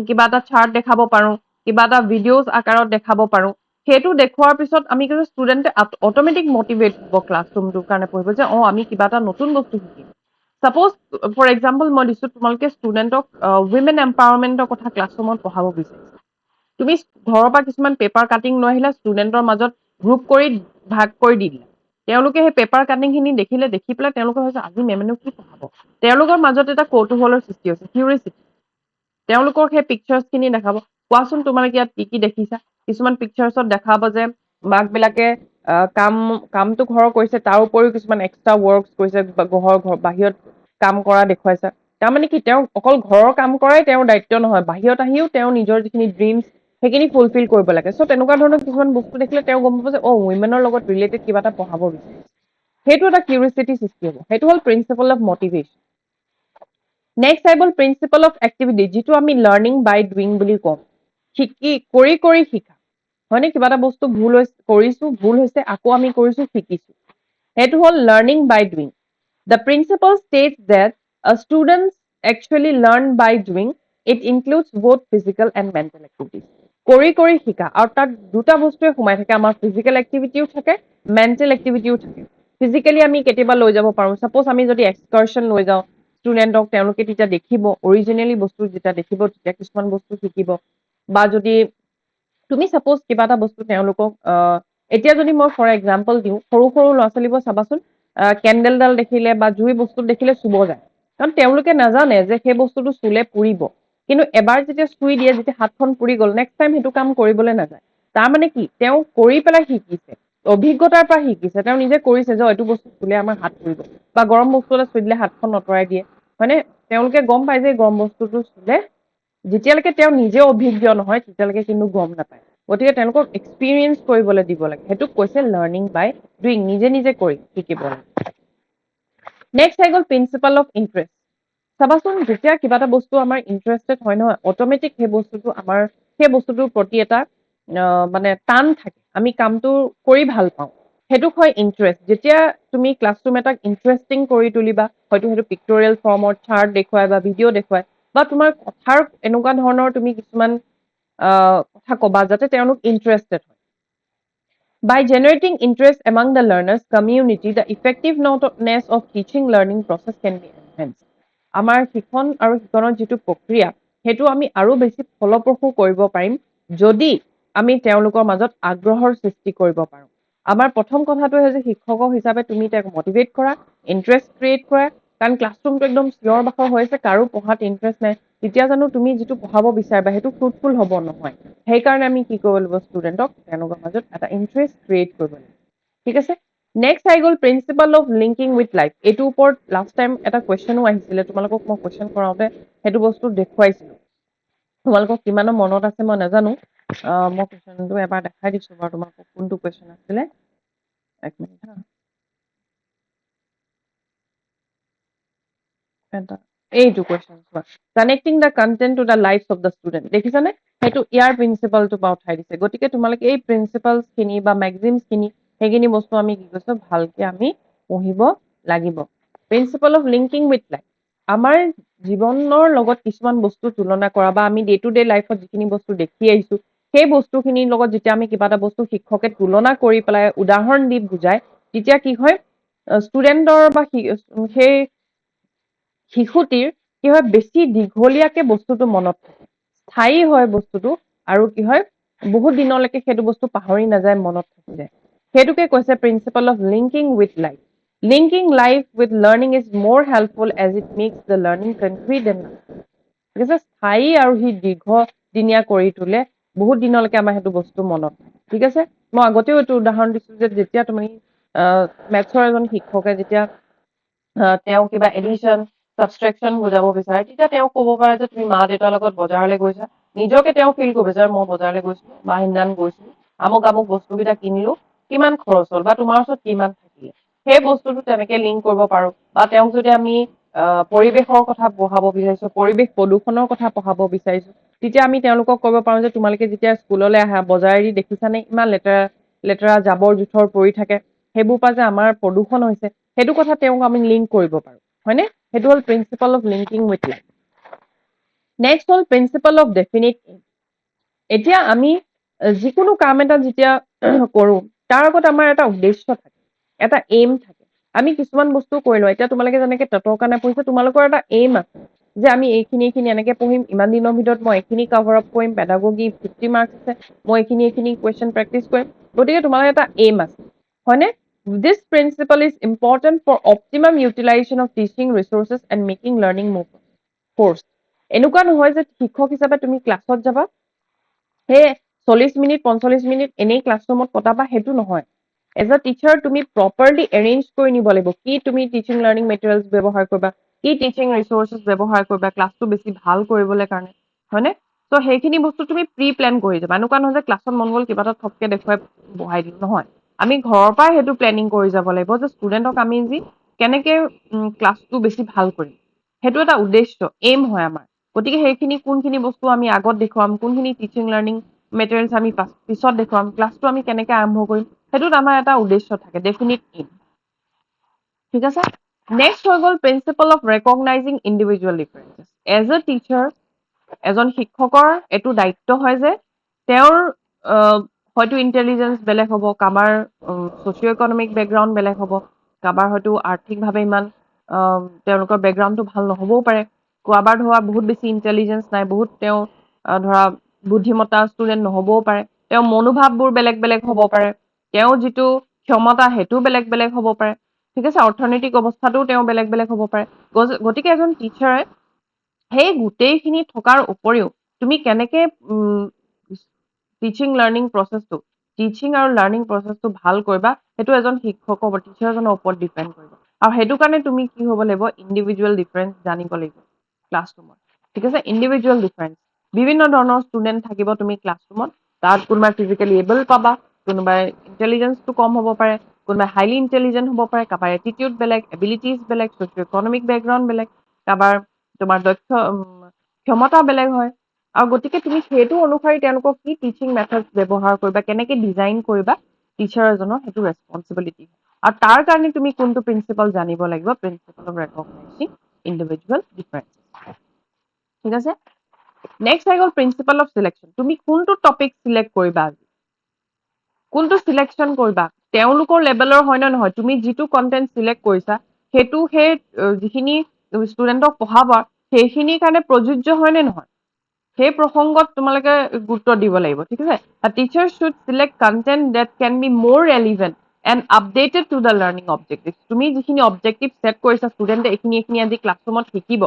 কিবা এটা চাৰ্ট দেখাব পাৰো, কিবা এটা ভিডিঅ'জ আকাৰত দেখাব পাৰো। সেইটো দেখুওৱাৰ পিছত আমি কি ষ্টুডেণ্টে অট'মেটিক মটিভেট হ'ব ক্লাছৰুমটোৰ কাৰণে পঢ়িব, যে আমি কিবা এটা নতুন বস্তু শিকিম। চাপ'জ ফৰ এক্সাম্পল মই দিছো, তোমালোকে ষ্টুডেণ্টক উইমেন এম্পাৱাৰমেণ্টৰ কথা ক্লাছৰুমত পঢ়াব বিচাৰিছা। তুমি ঘৰৰ পৰা কিছুমান পেপাৰ কাটিং লৈ আহিলা, ষ্টুডেণ্টৰ মাজত গ্ৰুপ কৰি ভাগ কৰি দি দিলা। তেওঁলোকে সেই পেপাৰ কাটিং খিনি দেখিলে, দেখি পেলাই তেওঁলোকে ভাবিছে আজি মেমেনো কি পঢ়াব। তেওঁলোকৰ মাজত এটা কৌতূহলৰ সৃষ্টি হৈছে, কিউৰিচিটি। তেওঁলোকৰ সেই পিকচাৰ্ছ খিনি দেখাব, কোৱাচোন তোমালোকে ইয়াত কি দেখিছা। কিছুমান পিকচাৰ্ছত দেখাব যে মাক বিলাকে কামটো ঘৰৰ কৰিছে, তাৰ উপৰিও কিছুমান এক্সট্ৰা ৱৰ্কছ কৰিছে, বাহিৰত কাম কৰা দেখুৱাইছে। তাৰমানে কি, তেওঁ অকল ঘৰৰ কাম কৰাই তেওঁৰ দায়িত্ব নহয়, বাহিৰত আহিও তেওঁ নিজৰ যিখিনি ড্ৰিমছ সেইখিনি ফুলফিল কৰিব লাগে। চ' তেনেকুৱা ধৰণৰ কিছুমান বস্তু দেখিলে তেওঁ গম পাব যে উইমেনৰ লগত ৰিলেটেড কিবা এটা পঢ়াব বিচাৰিছে। সেইটো এটা কিউৰিচিটি সৃষ্টি হ'ব। সেইটো হ'ল প্ৰিন্সিপাল অফ মটিভেশ্যন। নেক্সট আহি গ'ল প্ৰিন্সিপাল অফ এক্টিভিটি, যিটো আমি লাৰ্ণিং বাই ডুইং বুলি কওঁ। কৰি শিকা, হয়নে? কিবা এটা বস্তু কৰিছো, ভুল হৈছে, আকৌ আমি কৰিছো, শিকিছো। সেইটো হ'ল learning by doing. The principle states that a student actually learn by doing. It includes both physical and mental activities. কৰি শিকা, আৰু তাত দুটা বস্তুৱে সোমাই থাকে, আমাৰ ফিজিকেল এক্টিভিটিও থাকে, মেণ্টেল এক্টিভিটিও থাকে। ফিজিকেলি আমি কেতিয়াবা লৈ যাব পাৰো, চাপ'জ আমি যদি এক্সকাৰচন লৈ যাওঁ ষ্টুডেণ্টক, তেওঁলোকে তেতিয়া দেখিব, অৰিজিনেলি বস্তু যেতিয়া দেখিব তেতিয়া কিছুমান বস্তু শিকিব। বা যদি তুমি চাপ'জ কিবা এটা বস্তু তেওঁলোকক এতিয়া যদি মই ফৰ এক্সাম্পল দিওঁ, সৰু সৰু ল'ৰা ছোৱালীবোৰ চাবাচোন, কেণ্ডেলডাল দেখিলে বা জুই বস্তু দেখিলে চুব যায়, কাৰণ তেওঁলোকে নাজানে যে সেই বস্তুটো চুলে পুৰিব। কিন্তু এবাৰ যেতিয়া চুই দিয়ে, যেতিয়া হাতখন পুৰি গ'ল, নেক্সট টাইম সেইটো কাম কৰিবলৈ নাযায়। তাৰমানে কি, তেওঁ কৰি পেলাই শিকিছে, অভিজ্ঞতাৰ পৰা শিকিছে, তেওঁ নিজে কৰিছে যে এইটো বস্তু চুলে আমাৰ হাত পুৰিব, বা গৰম বস্তু এটা চুই দিলে হাতখন আঁতৰাই দিয়ে, মানে তেওঁলোকে গম পায় যে গৰম বস্তুটো চুলে, যেতিয়ালৈকে তেওঁ নিজে অভিজ্ঞ নহয় তেতিয়ালৈকে কিন্তু গম নাপায়। গতিকে তেওঁলোকক এক্সপিৰিয়েঞ্চ কৰিবলৈ দিব লাগে, সেইটোক কৈছে লাৰ্ণিং বাই ডুইং, নিজে নিজে কৰি শিকিব লাগে। নেক্সট আহি গ'ল প্ৰিন্সিপাল অফ ইণ্টাৰেষ্ট। চাবাচোন, যেতিয়া কিবা এটা বস্তু আমাৰ ইণ্টাৰেষ্টেড হয় নহয়, অট'মেটিক সেই বস্তুটোৰ প্ৰতি এটা মানে টান থাকে, আমি কামটো কৰি ভাল পাওঁ, সেইটোক হয় ইণ্টাৰেষ্ট। যেতিয়া তুমি ক্লাছৰুম এটাক ইণ্টাৰেষ্টিং কৰি তুলিবা, হয়তো সেইটো পিক্টৰিয়েল ফৰ্মত চাৰ্ট দেখুৱাই বা ভিডিঅ' দেখুৱাই, বা তোমাৰ কথাৰ এনেকুৱা ধৰণৰ তুমি কিছুমান কথা কবা যাতে তেওঁলোক ইণ্টাৰেষ্টেড হয়। By generating interest among the learners community, the effectiveness of teaching learning process can be enhanced. আমাৰ শিক্ষণ আৰু শিক্ষণৰ যিটো প্ৰক্ৰিয়া সেইটো আমি আৰু বেছি ফলপ্ৰসূ কৰিব পাৰিম যদি আমি তেওঁলোকৰ মাজত আগ্ৰহৰ সৃষ্টি কৰিব পাৰোঁ। আমাৰ প্ৰথম কথাটো হৈছে শিক্ষক হিচাপে তুমি তেওঁক মটিভেট কৰা, ইণ্টাৰেষ্ট ক্ৰিয়েট কৰা, কাৰণ ক্লাছৰুমটো একদম চিঞৰ বাখৰ হৈ আছে, কাৰো পঢ়াত ইণ্টাৰেষ্ট নাই, তেতিয়া জানো তুমি যিটো পঢ়াব বিচাৰিবা সেইটো ফ্ৰুটফুল হ'ব নহয়। সেইকাৰণে আমি কি কৰিব লাগিব ষ্টুডেণ্টক তেওঁলোকৰ মাজত এটা ইণ্টাৰেষ্ট ক্ৰিয়েট কৰিব লাগিব। ঠিক আছে, নেক্সট আহি গ'ল principle of linking with life. এইটোৰ ওপৰত লাষ্ট টাইম এটা কুৱেশ্যনো আহিছিলে, তোমালোকক মই কুৱেশ্যন কৰাওঁতে সেইটো বস্তু দেখুৱাইছিলো। তোমালোকক কিমানৰ মনত আছে মই নাজানো, মই কুৱেশ্যনটো এবাৰ দেখাই দিছো বাৰু তোমালোকক কোনটো কুৱেশ্যন আছিলে। এক মিনিট হা, এইটো কুৱেশ্যন চোৱা, connecting the content to the life of the student. দেখিছানে, সেইটো ইয়াৰ প্ৰিন্সিপালটো পৰা উঠাই দিছে। গতিকে তোমালোকে এই প্ৰিন্সিপালছ খিনি বা মেক্সিমছ খিনি সেইখিনি বস্তু আমি কি কৈছো ভালকে আমি পঢ়িব লাগিব। Principle of linking with life, আমাৰ জীৱনৰ লগত কিছুমান বস্তু তুলনা কৰা বা আমি ডে টু ডে লাইফত যিখিনি বস্তু দেখি আহিছো সেই বস্তুখিনিৰ লগত যেতিয়া আমি কিবা এটা বস্তু শিক্ষকে তুলনা কৰি পেলাই উদাহৰণ দি বুজায় তেতিয়া কি হয় ষ্টুডেণ্টৰ বা সেই শিশুটিৰ কি হয় বেছি দীঘলীয়াকে বস্তুটো মনত থাকে, স্থায়ী হয় বস্তুটো, আৰু কি হয় বহুত দিনলৈকে সেইটো বস্তু পাহৰি নাযায়, মনত থাকি যায়। সেইটোকে কৈছে principle of linking with life. Linking life with learning is more helpful as it makes the learning concrete and ঠিক আছে, স্থায়ী আৰু সি দীৰ্ঘদিনীয়া কৰি তোলে, বহুত দিনলৈকে আমাৰ সেইটো বস্তু মনত। ঠিক আছে, মই আগতেও এইটো উদাহৰণ দিছো যে যেতিয়া তুমি মেথছৰ এজন শিক্ষকে যেতিয়া তেওঁ কিবা এডিশ্যন ছাবষ্ট্ৰেকশ্যন বুজাব বিচাৰে তেতিয়া তেওঁ ক'ব পাৰে যে তুমি মা দেউতাৰ লগত বজাৰলৈ গৈছা, নিজকে তেওঁ ফিল কৰিব যে মই বজাৰলৈ গৈছিলো বা সিদিনাখন গৈছিলো, আমুক আমুক বস্তুকেইটা কিনিলো, কিমান খৰচ হ'ল বা তোমাৰ ওচৰত কিমান থাকিলে, সেই বস্তুটো তেনেকে লিংক কৰিব পাৰো। বা তেওঁক যদি আমি পৰিৱেশৰ কথা পঢ়াব বিচাৰিছো, পৰিৱেশ প্ৰদূষণৰ কথা পঢ়াব বিচাৰিছো, তেতিয়া আমি তেওঁলোকক ক'ব পাৰো যে তোমালোকে যেতিয়া স্কুললৈ আহা বজাৰেদি দেখিছানে ইমান লেতেৰা লেতেৰা জাবৰ জোথৰ পৰি থাকে, সেইবোৰ পৰা যে আমাৰ প্ৰদূষণ হৈছে, সেইটো কথা তেওঁক আমি লিংক কৰিব পাৰো, হয়নে? সেইটো হ'ল principle of linking with life. Next হ'ল প্ৰিন্সিপাল অফ ডেফিনিট এইম। এতিয়া আমি যিকোনো কাম এটা যেতিয়া কৰো তাৰ আগত আমাৰ এটা উদ্দেশ্য থাকে, এটা এইম থাকে। আমি কিছুমান বস্তু কৰি লওঁ, এতিয়া তোমালোকে যেনেকে টেটৰ কাৰণে পঢ়িছা তোমালোকৰ এটা এইম আছে যে আমি এইখিনি এনেকে পঢ়িম, ইমান দিনৰ ভিতৰত মই এইখিনি কভাৰ আপ কৰিম, পেডাগগী 50 মাৰ্কছ আছে, মই এইখিনি কুৱেশ্যন প্ৰেক্টিচ কৰিম, গতিকে তোমালোকৰ এটা এইম আছে, হয়নে? This principle is important for optimum utilization of teaching resources and making learning more forced. এনেকুৱা নহয় যে শিক্ষক হিচাপে তুমি ক্লাছত যাবা, সেই 40 মিনিট 45 মিনিট এনেই ক্লাছৰুমত কটাবা, সেইটো নহয়। এজ আ টিচাৰ তুমি প্ৰপাৰলি এৰেঞ্জ কৰি নিব লাগিব, কি তুমি টিচিং লাৰ্নিং মেটেৰিয়েলছ ব্যৱহাৰ কৰিবা, কি টিচিং ৰিচোৰ্চেছ ব্যৱহাৰ কৰিবা ক্লাছটো বেছি ভাল কৰিবলৈ কাৰণে, হয়নে? ত' সেইখিনি বস্তু তুমি প্ৰি প্লেন কৰি যাবা। এনেকুৱা নহয় যে ক্লাছত মন গ'ল কিবা এটা থপকে দেখুৱাই বহাই দিলো, নহয়। আমি ঘৰৰ পৰাই সেইটো প্লেনিং কৰি যাব লাগিব যে ষ্টুডেণ্টক আমি যি কেনেকে ক্লাছটো বেছি ভাল কৰিম, সেইটো এটা উদ্দেশ্য, এইম হয় আমাৰ। গতিকে সেইখিনি কোনখিনি বস্তু আমি আগত দেখুৱাম, কোনখিনি টিচিং লাৰ্নিং মেটেৰিয়েলছ আমি পিছত দেখুৱাম, ক্লাছটো আমি কেনেকে আৰম্ভ কৰিম, সেইটোত আমাৰ এটা উদ্দেশ্য থাকে, ডেফিনিট এইম। ঠিক আছে, নেক্সট হৈ গ'ল principle of recognising individual differences. As a teacher এজন শিক্ষকৰ এইটো দায়িত্ব হয় যে তেওঁৰ হয়তো ইণ্টেলিজেঞ্চ বেলেগ হ'ব, কাৰোবাৰ ছ'চিঅ' ইকনমিক বেকগ্ৰাউণ্ড বেলেগ হ'ব, কাৰোবাৰ হয়তো আৰ্থিকভাৱে ইমান তেওঁলোকৰ বেকগ্ৰাউণ্ডটো ভাল নহ'বও পাৰে, কাৰোবাৰ ধৰা বহুত বেছি ইণ্টেলিজেঞ্চ নাই, বহুত তেওঁ ধৰা বুদ্ধিমত্তা ষ্টুডেণ্ট নহ'বও পাৰে, তেওঁৰ মনোভাৱবোৰ বেলেগ বেলেগ হ'ব পাৰে, তেওঁ যিটো ক্ষমতা সেইটো বেলেগ বেলেগ হ'ব পাৰে। ঠিক আছে, অৰ্থনৈতিক অৱস্থাটোও তেওঁ বেলেগ বেলেগ হ'ব পাৰে। গতিকে এজন টিচাৰে সেই গোটেইখিনি থকাৰ উপৰিও তুমি কেনেকে টিচিং লাৰ্নিং প্ৰচেছটো, টিচিং আৰু লাৰ্নিং প্ৰচেছটো ভাল কৰিবা, সেইটো এজন শিক্ষকৰ ওপৰত, টিচাৰজনৰ ওপৰত ডিপেণ্ড কৰিব। আৰু সেইটো কাৰণে তুমি কি হ'ব লাগিব, ইণ্ডিভিজুৱেল ডিফাৰেঞ্চ জানিব লাগিব ক্লাছৰুমত। ঠিক আছে, ইণ্ডিভিজুৱেল ডিফাৰেঞ্চ, বিভিন্ন ধৰণৰ ষ্টুডেণ্ট থাকিব তুমি ক্লাছৰুমত, তাত কোনোবাই ফিজিকেলি এবল পাবা, কোনোবাই ইণ্টেলিজেঞ্চটো কম হ'ব পাৰে, কোনোবাই হাইলি ইণ্টেলিজেণ্ট হ'ব পাৰে, কাৰোবাৰ এটিটিউড বেলেগ, এবিলিটিজ বেলেগ, ছ'চিঅ' ইকনমিক বেকগ্ৰাউণ্ড বেলেগ, কাৰোবাৰ তোমাৰ ক্ষমতা বেলেগ হয়। আৰু গতিকে তুমি সেইটো অনুসৰি তেওঁলোকক কি টিচিং মেথড ব্যৱহাৰ কৰিবা, কেনেকে ডিজাইন কৰিবা, টিচাৰ এজনৰ সেইটো ৰেচপনচিবিলিটি। আৰু তাৰ কাৰণে তুমি কোনটো প্ৰিন্সিপাল জানিব লাগিব, principle of recognising individual difference. ঠিক আছে, নেক্সট আহি গ'ল প্ৰিন্সিপাল অফ চিলেকশ্যন। তুমি কোনটো টপিক চিলেক্ট কৰিবা আজি, কোনটো সিলেকশন কৰিবা তেওঁলোকৰ লেভেলৰ হয় নে নহয় তুমি যিটো কন্টেন্ট সিলেক্ট কৰিছা সেইটো সেই যিখিনি ষ্টুডেণ্টক পঢ়াবা সেইখিনিৰ কাৰণে প্ৰযোজ্য হয় নে নহয় সেই প্ৰসংগত তোমালোকে গুৰুত্ব দিব লাগিব ঠিক আছে a teacher should select content that can be more relevant and updated to the learning objectives তুমি যিখিনি অবজেক্টিভ সেট কৰিছা ষ্টুডেণ্টে এইখিনি আজি ক্লাছৰুমত শিকিব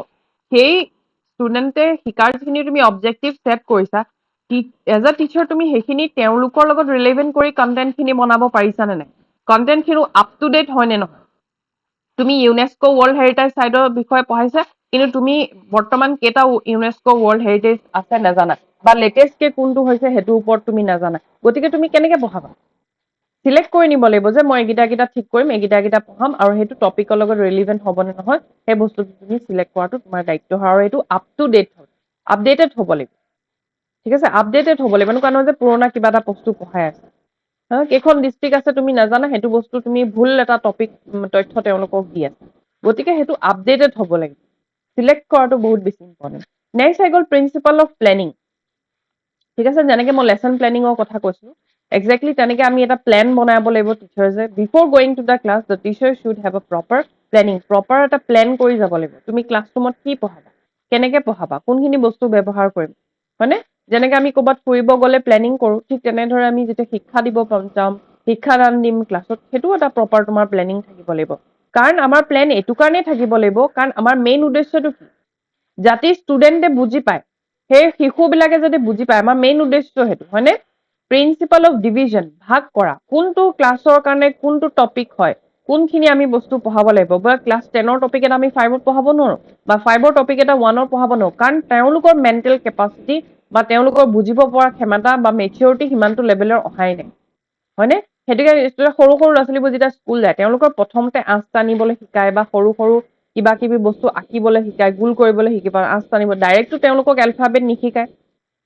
সেই ষ্টুডেণ্টে শিকাৰ যিখিনি তুমি অবজেক্টিভ সেট কৰিছা এজ এ টিচাৰ তুমি সেইখিনি তেওঁলোকৰ লগত ৰিলেভেণ্ট কৰি কণ্টেণ্টখিনি বনাব পাৰিছা নে নাই কণ্টেণ্টখিনি আপ টু ডেট হয় নে নহয় তুমি ইউনেস্কো ৱৰ্ল্ড হেৰিটেজ সাইটৰ বিষয়ে পঢ়াইছা কিন্তু তুমি বৰ্তমান কেইটা ইউনেস্কো ৱৰ্ল্ড হেৰিটেজ আছে নাজানা বা লেটেষ্টকে কোনটো হৈছে সেইটোৰ ওপৰত তুমি নাজানা গতিকে তুমি কেনেকে পঢ়াবা সিলেক্ট কৰি নিব লাগিব যে মই এইকেইটা ঠিক কৰিম এইকেইটা পঢ়াম আৰু সেইটো টপিকৰ লগত ৰিলিভেণ্ট হ'ব নে নহয় সেই বস্তুটো তুমি সিলেক্ট কৰাটো তোমাৰ দায়িত্ব হয় আৰু এইটো আপ টু ডেট হয় আপডেটেড হ'ব লাগিব ঠিক আছে আপডেটেড হ'ব লাগিব এনেকুৱা নহয় যে পুৰণা কিবা এটা বস্তু পঢ়াই আছে কেইখন ডিষ্ট্ৰিক্ট আছে তুমি নাজানা সেইটো বস্তু তুমি ভুল এটা টপিক তথ্য তেওঁলোকক দি আছে গতিকে সেইটো আপডেটেড হ'ব লাগিব সিলেক্ট কৰাটো বহুত বেছি ইম্পৰ্টেণ্ট নেক্সট হৈ গ'ল প্ৰিন্সিপাল অফ প্লেনিং ঠিক আছে যেনেকে মই লেসন প্লেনিঙৰ কথা কৈছো এক্সেক্টলি তেনেকে আমি এটা প্লেন বনাব লাগিব টিচাৰ্সে before going to the class the teacher should have a proper planning proper এটা প্লেন কৰি যাব লাগিব তুমি ক্লাছৰুমত কি পঢ়াবা কেনেকে পঢ়াবা কোনখিনি বস্তু ব্যৱহাৰ কৰিম হয়নে যেনেকে আমি ক'ৰবাত ফুৰিব গ'লে প্লেনিং কৰো ঠিক তেনেদৰে আমি যেতিয়া শিক্ষা দিব যাম শিক্ষাদান দিম ক্লাছত সেইটো এটা প্ৰপাৰ তোমাৰ প্লেনিং থাকিব লাগিব কাৰণ আমাৰ প্লেন এইটো কাৰণে থাকিব লাগিব কাৰণ আমাৰ মেইন উদ্দেশ্যটো কি যাতে ষ্টুডেণ্টে বুজি পায় সেই শিশুবিলাকে যদি বুজি পায় আমাৰ মেইন উদ্দেশ্য সেইটো হয়নে প্ৰিন্সিপাল অফ ডিভিজন ভাগ কৰা কোনটো ক্লাছৰ কাৰণে কোনটো টপিক হয় কোনখিনি আমি বস্তু পঢ়াব লাগিব বা ক্লাছ 10ৰ টপিক এটা আমি 5ত পঢ়াব নোৱাৰো বা 5ৰ টপিক এটা 1ত পঢ়াব নোৱাৰো কাৰণ তেওঁলোকৰ মেণ্টেল কেপাচিটি বা তেওঁলোকৰ বুজিব পৰা ক্ষমতা বা মেচিউৰিটি সিমানটো লেভেলৰ অহাই নাই হয়নে সেইটোকে সৰু সৰু ল'ৰা ছোৱালীবোৰ যেতিয়া স্কুল যায় তেওঁলোকৰ প্ৰথমতে আঁচ টানিবলৈ শিকায় বা সৰু সৰু কিবা কিবি বস্তু আঁকিবলৈ শিকায় গোল কৰিবলৈ শিকিব আঁচ টানিব ডাইৰেক্টটো তেওঁলোকক এলফাবেট নিশিকায়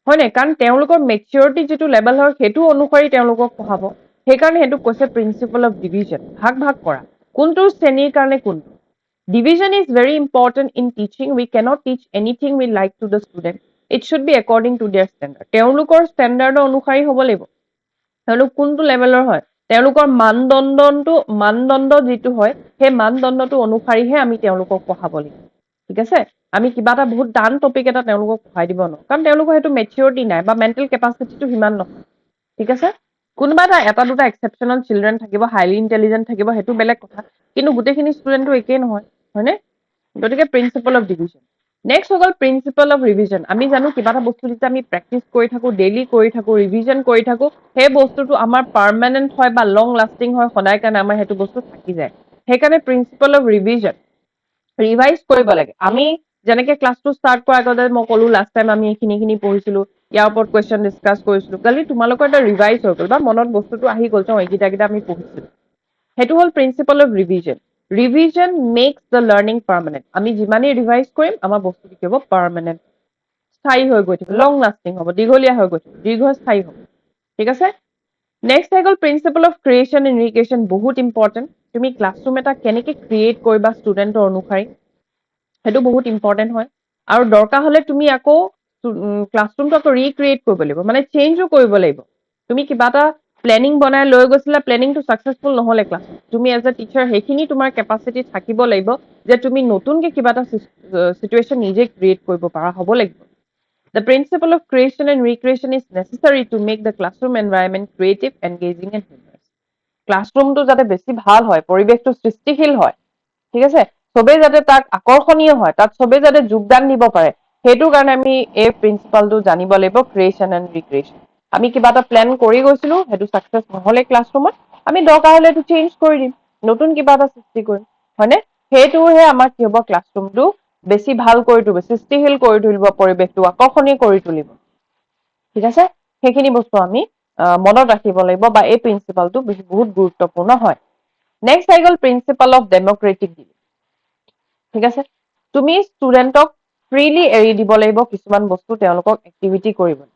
হয় নাই কাৰণ তেওঁলোকৰ মেচিউৰিটি যিটো লেভেল হয় সেইটো অনুসৰি তেওঁলোকক পঢ়াব সেইকাৰণে সেইটোক কৈছে প্ৰিন্সিপাল অফ ডিভিজন ভাগ কৰা কোনটো শ্ৰেণীৰ কাৰণে কোনটো division is very important in teaching we cannot teach anything we like to the student it should be according to their standard তেওঁলোকৰ ষ্টেণ্ডাৰ্ডৰ অনুসৰি হ'ব লাগিব তেওঁলোক কোনটো লেভেলৰ হয় তেওঁলোকৰ মানদণ্ড যিটো হয় সেই মানদণ্ডটো অনুসৰিহে আমি তেওঁলোকক পঢ়াব লাগিব ঠিক আছে আমি কিবা এটা বহুত টান টপিক এটা তেওঁলোকক পঢ়াই দিব নোৱাৰো কাৰণ তেওঁলোকৰ সেইটো মেচিউৰিটি নাই বা মেণ্টেল কেপাচিটিটো সিমান নহয় ঠিক আছে কোনোবা এটা দুটা এক্সেপশ্যনেল চিলড্ৰেন থাকিব হাইলি ইণ্টেলিজেণ্ট থাকিব সেইটো বেলেগ কথা কিন্তু গোটেইখিনি ষ্টুডেণ্টটো একেই নহয় হয়নে গতিকে প্ৰিন্সিপাল অফ ডিভিজন নেক্সট হৈ গ'ল প্ৰিন্সিপাল অফ ৰিভিজন আমি জানো কিবা এটা বস্তু যেতিয়া আমি প্ৰেক্টিচ কৰি থাকো ডেইলি কৰি থাকো ৰিভিজন কৰি থাকো সেই বস্তুটো আমাৰ পাৰ্মানেণ্ট হয় বা লং লাষ্টিং হয় সদায় কাৰণে আমাৰ সেইটো বস্তু থাকি যায় সেইকাৰণে প্ৰিন্সিপাল অফ ৰিভিজন ৰিভাইজ কৰিব লাগে আমি যেনেকে ক্লাছটো ষ্টাৰ্ট কৰাৰ আগতে মই ক'লো লাষ্ট টাইম আমি এইখিনি পঢ়িছিলো ইয়াৰ ওপৰত কুৱেশ্যন ডিছকাছ কৰিছিলো কালি তোমালোকৰ এটা ৰিভাইজ হৈ গ'ল বা মনত বস্তুটো আহি গ'ল যে এইকেইটা আমি পঢ়িছিলো সেইটো হ'ল principle of revision revision makes the learning permanent আমি যিমানেই ৰিভাইজ কৰিম আমাৰ বস্তুটো কি হ'ব পাৰ্মানেণ্ট স্থায়ী হৈ গৈ থাকিব লং লাষ্টিং হ'ব দীঘলীয়া হৈ গৈ থাকিব দীৰ্ঘস্থায়ী হ'ব ঠিক আছে নেক্সট হৈ গ'ল প্ৰিন্সিপাল অফ ক্ৰিয়েশ্যন এণ্ড ৰিক্ৰিয়েশ্যন বহুত ইম্পৰ্টেণ্ট তুমি ক্লাছৰুম এটা কেনেকে ক্ৰিয়েট কৰিবা ষ্টুডেণ্টৰ অনুসৰি সেইটো বহুত ইম্পৰ্টেণ্ট হয় আৰু দৰকাৰ হ'লে তুমি আকৌ ক্লাছৰুমটো আকৌ ৰিক্ৰিয়েট কৰিব লাগিব মানে চেঞ্জো কৰিব লাগিব তুমি কিবা এটা প্লেনিং বনাই লৈ গৈছিলা প্লেনিংটো ছাকচেছফুল নহ'লে ক্লাছ তুমি এজ এ টিচাৰ সেইখিনি তোমাৰ কেপাচিটি থাকিব লাগিব যে তুমি নতুনকে কিবা এটা চিটুৱেশ্যন নিজে ক্ৰিয়েট কৰিব পৰা হ'ব লাগিব The principle of creation and recreation is necessary to make the classroom environment creative, engaging, and humorous. ক্লাছৰুমটো যাতে বেছি ভাল হয় পৰিৱেশটো সৃষ্টিশীল হয় ঠিক আছে চবেই যাতে তাক আকৰ্ষণীয় হয় তাত চবেই যাতে যোগদান দিব পাৰে সেইটোৰ কাৰণে আমি এই প্ৰিন্সিপালটো জানিব লাগিব ক্ৰিয়েশ্যন এণ্ড ৰিক্ৰিয়েশ্যন আমি কিবা এটা প্লেন কৰি গৈছিলো সেইটো ছাকচেছ নহ'লে ক্লাছৰুমত আমি দৰকাৰ হ'লে এইটো চেঞ্জ কৰি দিম নতুন কিবা এটা সৃষ্টি কৰিম হয়নে সেইটোহে আমাৰ কি হ'ব ক্লাছৰুমটো বেছি ভাল কৰি তুলিব সৃষ্টিশীল কৰি তুলিব পৰিৱেশটো আকৰ্ষণীয় কৰি তুলিব ঠিক আছে সেইখিনি বস্তু আমি মনত ৰাখিব লাগিব বা এই প্ৰিন্সিপালটো বহুত গুৰুত্বপূৰ্ণ হয় নেক্সট আহি গ'ল প্ৰিন্সিপাল অফ ডেমক্ৰেটিক ঠিক আছে তুমি ষ্টুডেণ্টক ফ্ৰীলি এৰি দিব লাগিব কিছুমান বস্তু তেওঁলোকক এক্টিভিটি কৰিবলৈ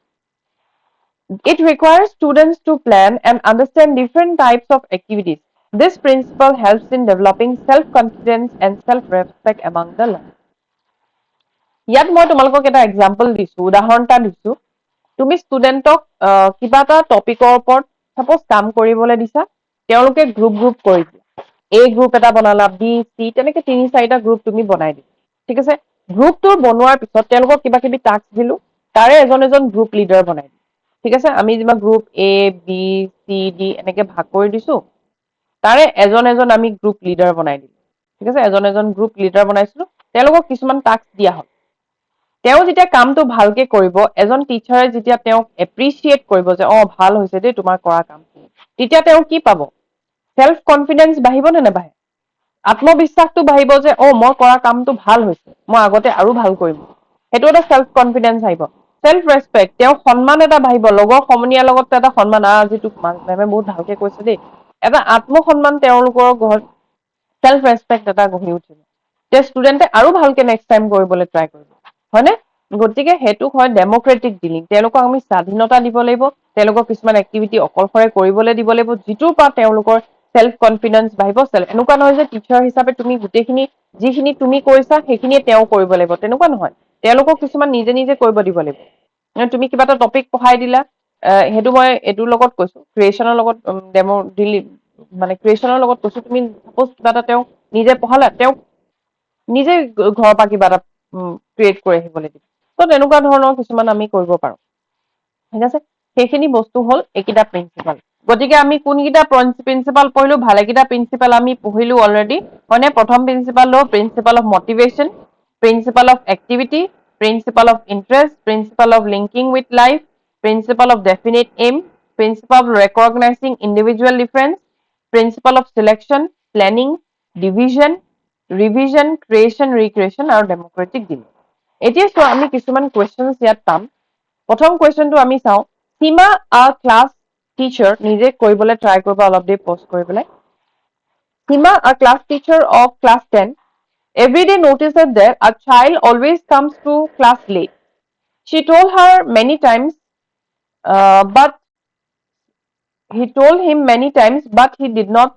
It requires students to plan and understand different types of activities. This principle helps in developing self-confidence and self-respect among the learners. ইয়াত মই তোমালোকক এটা এক্সাম্পল দিছো উদাহৰণ এটা দিছো তুমি ষ্টুডেণ্টক কিবা এটা টপিকৰ ওপৰত সাপোজ কাম কৰিবলৈ দিছা, তেওঁলোকে গ্ৰুপ কৰি দিয়ে। A গ্ৰুপ এটা বনালা, B, C, তেনেকে 3-4টা গ্ৰুপ তুমি বনাই দিলা। ঠিক আছে? গ্ৰুপটো বনোৱাৰ পিছত তেওঁলোকক কিবা কিবি টাস্ক দিলো, তাৰে এজন গ্ৰুপ লিডাৰ বনাই দিলো। ঠিক আছে? আমি যিমান group A, B, C, D এনেকে ভাগ কৰি দিছো, তাৰে এজন আমি গ্ৰুপ লিডাৰ বনাই দিলো। ঠিক আছে? এজন গ্ৰুপ লিডাৰ বনাইছিলো, তেওঁলোকক কিছুমান টাস্ক দিয়া হ'ল। তেওঁ যেতিয়া কামটো ভালকে কৰিব, এজন টিচাৰে যেতিয়া তেওঁক এপ্ৰিচিয়েট কৰিব যে ভাল হৈছে দেই তোমাৰ কৰা কামখিনি, তেতিয়া তেওঁ কি পাব? সেল্ফ কনফিডেন্স বাঢ়িব নে নাবাঢ়ে? আত্মবিশ্বাসটো বাঢ়িব যে মই কৰা কামটো ভাল হৈছে, মই আগতে আৰু ভাল কৰিম। সেইটো এটা সেল্ফ কনফিডেন্স আহিব। সেল্ফ ৰেচপেক্ট, তেওঁ সন্মান এটা বাঢ়িব, লগৰ সমনীয়াৰ লগত এটা সন্মান, আজি তোক মেমে বহুত ভালকে কৈছে দেই, এটা আত্মসন্মান তেওঁলোকৰ ঘৰত, সেল্ফ ৰেচপেক্ট এটা গঢ়ি উঠিব। যে ষ্টুডেণ্টে আৰু ভালকে নেক্সট টাইম কৰিবলৈ ট্ৰাই কৰিব, হয়নে? গতিকে সেইটোক হয় ডেমক্ৰেটিক ডিলিং। তেওঁলোকক আমি স্বাধীনতা দিব লাগিব, তেওঁলোকক কিছুমান এক্টিভিটি অকলশৰে কৰিবলৈ দিব লাগিব, যিটোৰ পৰা তেওঁলোকৰ সেল্ফ কনফিডেন্স বাঢ়িব। এনেকুৱা নহয় যে টিচাৰ হিচাপে তুমি গোটেইখিনি যিখিনি তুমি কৰিছা সেইখিনিয়ে তেওঁ কৰিব লাগিব, তেনেকুৱা নহয়। তেওঁলোকক কিছুমান নিজে নিজে কৰিব দিব লাগিব। তুমি কিবা এটা টপিক পঢ়াই দিলা, সেইটো মই এইটোৰ লগত কৈছো, ক্ৰিয়েশ্যনৰ লগত মানে ক্ৰিয়েশ্যনৰ লগত কৈছো। তুমি চাপোজ কিবা এটা তেওঁ নিজে পঢ়ালা, তেওঁ নিজে ঘৰৰ পৰা কিবা এটা ক্ৰিয়েট কৰি আহিবলৈ দিব। তো তেনেকুৱা ধৰণৰ কিছুমান আমি কৰিব পাৰো। ঠিক আছে? সেইখিনি বস্তু হ'ল এইকেইটা প্ৰিন্সিপাল। গতিকে আমি কোনকেইটা প্ৰিন্সিপাল পঢ়িলো? ভালেকেইটা প্ৰিন্সিপাল আমি পঢ়িলো অলৰেডি, হয়নে? প্ৰথম প্ৰিন্সিপাল হ'ল principle of motivation, principle of activity, principle of interest, principle of linking with life, principle of definite aim, principle of recognising individual difference, principle of selection, planning, division, revision, creation, recreation আৰু democratic dealing. এতিয়া চোৱা, আমি কিছুমান questions ইয়াত পাম। প্ৰথম কুৱেশ্যনটো আমি চাওঁ, সীমা আ ক্লাছ টিচাৰ, নিজে কৰিবলৈ ট্ৰাই কৰিবা অলপ দেৰি পষ্ট কৰি পেলাই। Sima, a class teacher of class 10, every day notices that a child always comes to class late. She told her many times, but he told him many times, but he did not.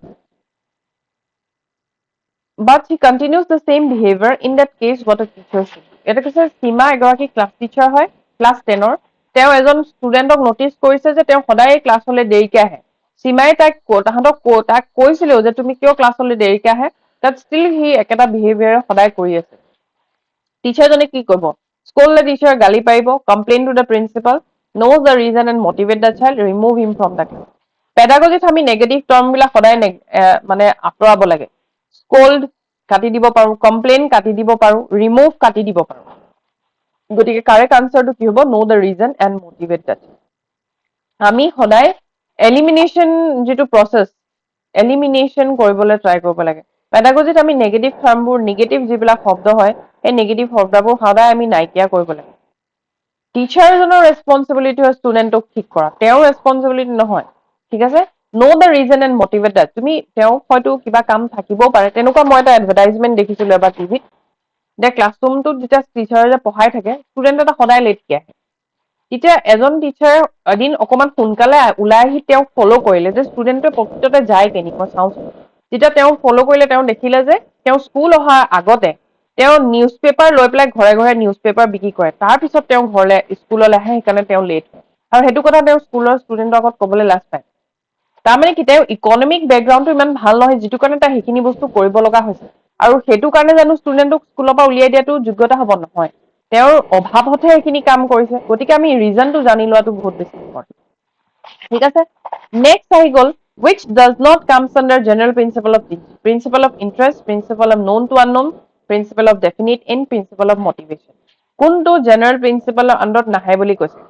But he continues the same behavior. In that case, what a teacher should do. এটা কৈছে সীমা এগৰাকী class teacher হয়, class 10ৰ। তেওঁ এজন ষ্টুডেণ্টক notice কৰিছে যে তেওঁ সদায় ক্লাছলৈ দেৰিকে আহে। সীমাই তাক কৈছিলেও যে তুমি কিয় ক্লাছলৈ দেৰিকে আহে, তাত ষ্টিল সি একেটা বিহেভিয়াৰ সদায় কৰি আছে। টিচাৰজনে কি কৰিব? স্কুল দ্য টিচাৰ গালি পাৰিব, complain to the principal, knows the reason and motivate the child, remove him from the class. পেডাগজিত আমি নেগেটিভ টাৰ্মবিলাক সদায় মানে আঁতৰাব লাগে। স্কল্ড কাটি দিব পাৰো, কমপ্লেইন কাটি দিব পাৰো, ৰিমুভ কাটি দিব পাৰো। গতিকে কাৰেক্ট আনচাৰটো কি হ'ব? Know the reason and motivate the child. আমি সদায় এলিমিনেশ্যন যিটো প্ৰচেছ, এলিমিনেশ্যন কৰিবলৈ ট্ৰাই কৰিব লাগে। পেডাগজিত আমি নেগেটিভ টাৰ্মবোৰ, নেগেটিভ যিবিলাক শব্দ হয়, সেই নেগেটিভ শব্দবোৰ সদায় আমি নাইকিয়া কৰিব লাগে। টিচাৰজনৰ ৰেছপনচিবিলিটি হয় ষ্টুডেণ্টক ঠিক কৰা, তেওঁৰ ৰেছপনচিবিলিটি নহয়। ঠিক আছে? Know the reason and motivate that. তুমি তেওঁক হয়তো কিবা কাম থাকিবও পাৰে, তেনেকুৱা মই এটা এডভাৰটাইজমেণ্ট দেখিছিলো এবাৰ টিভিত, যে ক্লাছৰুমটোত যেতিয়া টিচাৰে যে পঢ়াই থাকে, ষ্টুডেণ্ট এটা সদায় লেটকে আহে। তেতিয়া এজন টিচাৰে এদিন অকণমান সোনকালে ওলাই আহি তেওঁক ফ'ল' কৰিলে যে ষ্টুডেণ্টে প্ৰকৃততে যায় কেনেকুৱা চাওঁচোন। যেতিয়া তেওঁক ফ'ল' কৰিলে, তেওঁ দেখিলে যে তেওঁ স্কুল অহাৰ আগতে তেওঁ নিউজ পেপাৰ লৈ পেলাই ঘৰে ঘৰে নিউজ পেপাৰ বিক্ৰী কৰে। তাৰপিছত তেওঁ স্কুললৈ আহে, সেইকাৰণে তেওঁ লেট হয়। আৰু সেইটো কথা তেওঁ স্কুলৰ ষ্টুডেণ্টৰ আগত ক'বলৈ লাজ পায়। তাৰমানে কি, তেওঁ ইকনমিক বেকগ্ৰাউণ্ডটো ইমান ভাল নহয়, যিটো কাৰণে তাই সেইখিনি বস্তু কৰিব লগা হৈছে। আৰু সেইটো কাৰণে জানো ষ্টুডেণ্টক স্কুলৰ পৰা উলিয়াই দিয়াটো যোগ্যতা হ'ব? নহয়। তেওঁৰ অভাৱতহে এইখিনি কাম কৰিছে। গতিকে আমি ৰিজনটো জানি লোৱাটো বহুত বেছি ইম্পৰ্টেণ্ট। ঠিক আছে? নেক্সট আহি গ'ল, which does not comes under general principle of teaching. Principle of interest, principle of known to unknown, principle of definite end, principle of motivation. কোনটো জেনেৰেল প্ৰিন্সিপালৰ আণ্ডাৰত নাহে বুলি কৈছে?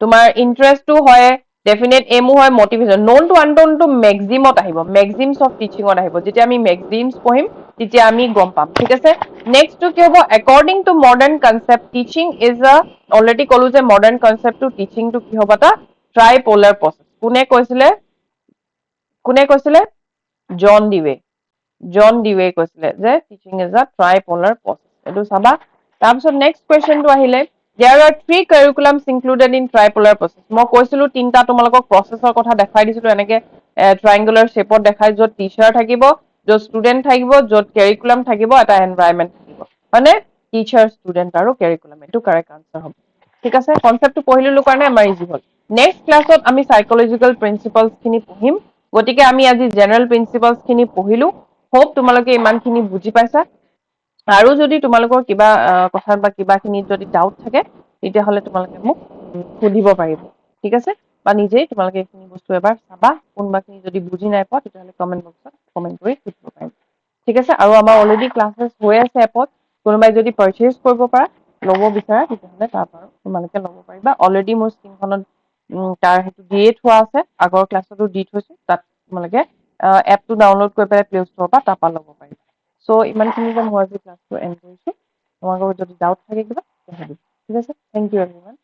তোমাৰ ইণ্টাৰেষ্টটো হয়, ডেফিনেট এইমো হয়, মটিভেশ্যন। নন টু আননটো মেক্সিমত আহিব, মেক্সিমছ অফ টিচিঙত আহিব। যেতিয়া আমি মেক্সিমছ পঢ়িম তেতিয়া আমি গম পাম। ঠিক আছে? নেক্সটটো কি হ'ব? According to modern concept, teaching is already ক'লো যে মডাৰ্ণ কনচেপ্টটো টিচিংটো কি হ'ব? এটা ট্ৰাইপলাৰ প্ৰচেছ। কোনে কৈছিলে? জন ডিৱে। জন ডিৱে কৈছিলে যে টিচিং ইজ আ ট্ৰাইপলাৰ প্ৰচেছ। এইটো চাবা। তাৰপিছত নেক্সট কুৱেশ্যনটো আহিলে, there are 3 curriculums included in tripolar process. মই কৈছিলো 3টা তোমালোকক প্ৰচেছৰ কথা দেখাই দিছিলো, এনেকে ট্ৰাইংগুলাৰ শ্বেপত দেখাই, য'ত টিচাৰ থাকিব, য'ত ষ্টুডেণ্ট থাকিব, য'ত কেৰিকুলাম থাকিব, এটা এনভাইৰনমেণ্ট থাকিব। মানে টিচাৰ, ষ্টুডেণ্ট আৰু কেৰিকুলাম। এইটো কাৰেক্ট আনচাৰ হ'ব। ঠিক আছে? কনচেপ্টটো পঢ়ি ললো কাৰণে আমাৰ ইজি হ'ল। নেক্সট ক্লাছত আমি সাইকোলজিকেল প্ৰিন্সিপালছখিনি পঢ়িম গতিকে আমি আজি জেনাৰেল প্ৰিন্সিপালছখিনি পঢ়িলো হোপ তোমালোকে ইমানখিনি বুজি পাইছা আৰু যদি তোমালোকৰ কিবা কথাত বা কিবাখিনিত যদি ডাউট থাকে তেতিয়াহ'লে তোমালোকে মোক সুধিব পাৰিব ঠিক আছে বা নিজেই তোমালোকে এইখিনি বস্তু এবাৰ চাবা কোনোবাখিনি যদি বুজি নাই পোৱা তেতিয়াহ'লে কমেণ্ট বক্সত কমেণ্ট কৰি সুধিব পাৰিম ঠিক আছে আৰু আমাৰ অলৰেডি ক্লাছেছ হৈ আছে এপত কোনোবাই যদি পাৰচেজ কৰিব পাৰা ল'ব বিচাৰা তেতিয়াহ'লে তাৰ পৰা তোমালোকে ল'ব পাৰিবা অলৰেডি মোৰ স্ক্ৰীনখনত তাৰ সেইটো দিয়ে থোৱা আছে আগৰ ক্লাছতো দি থৈছো তাত তোমালোকে এপটো ডাউনলোড কৰি পেলাই প্লে ষ্ট'ৰৰ পৰা তাৰপৰা ল'ব পাৰিবা চ' ইমানখিনিতে মই আজি ক্লাছটো এণ্ড কৰিছোঁ তোমালোকৰ যদি ডাউট থাকে কিবা ঠিক আছে থেংক ইউ এভৰিৱান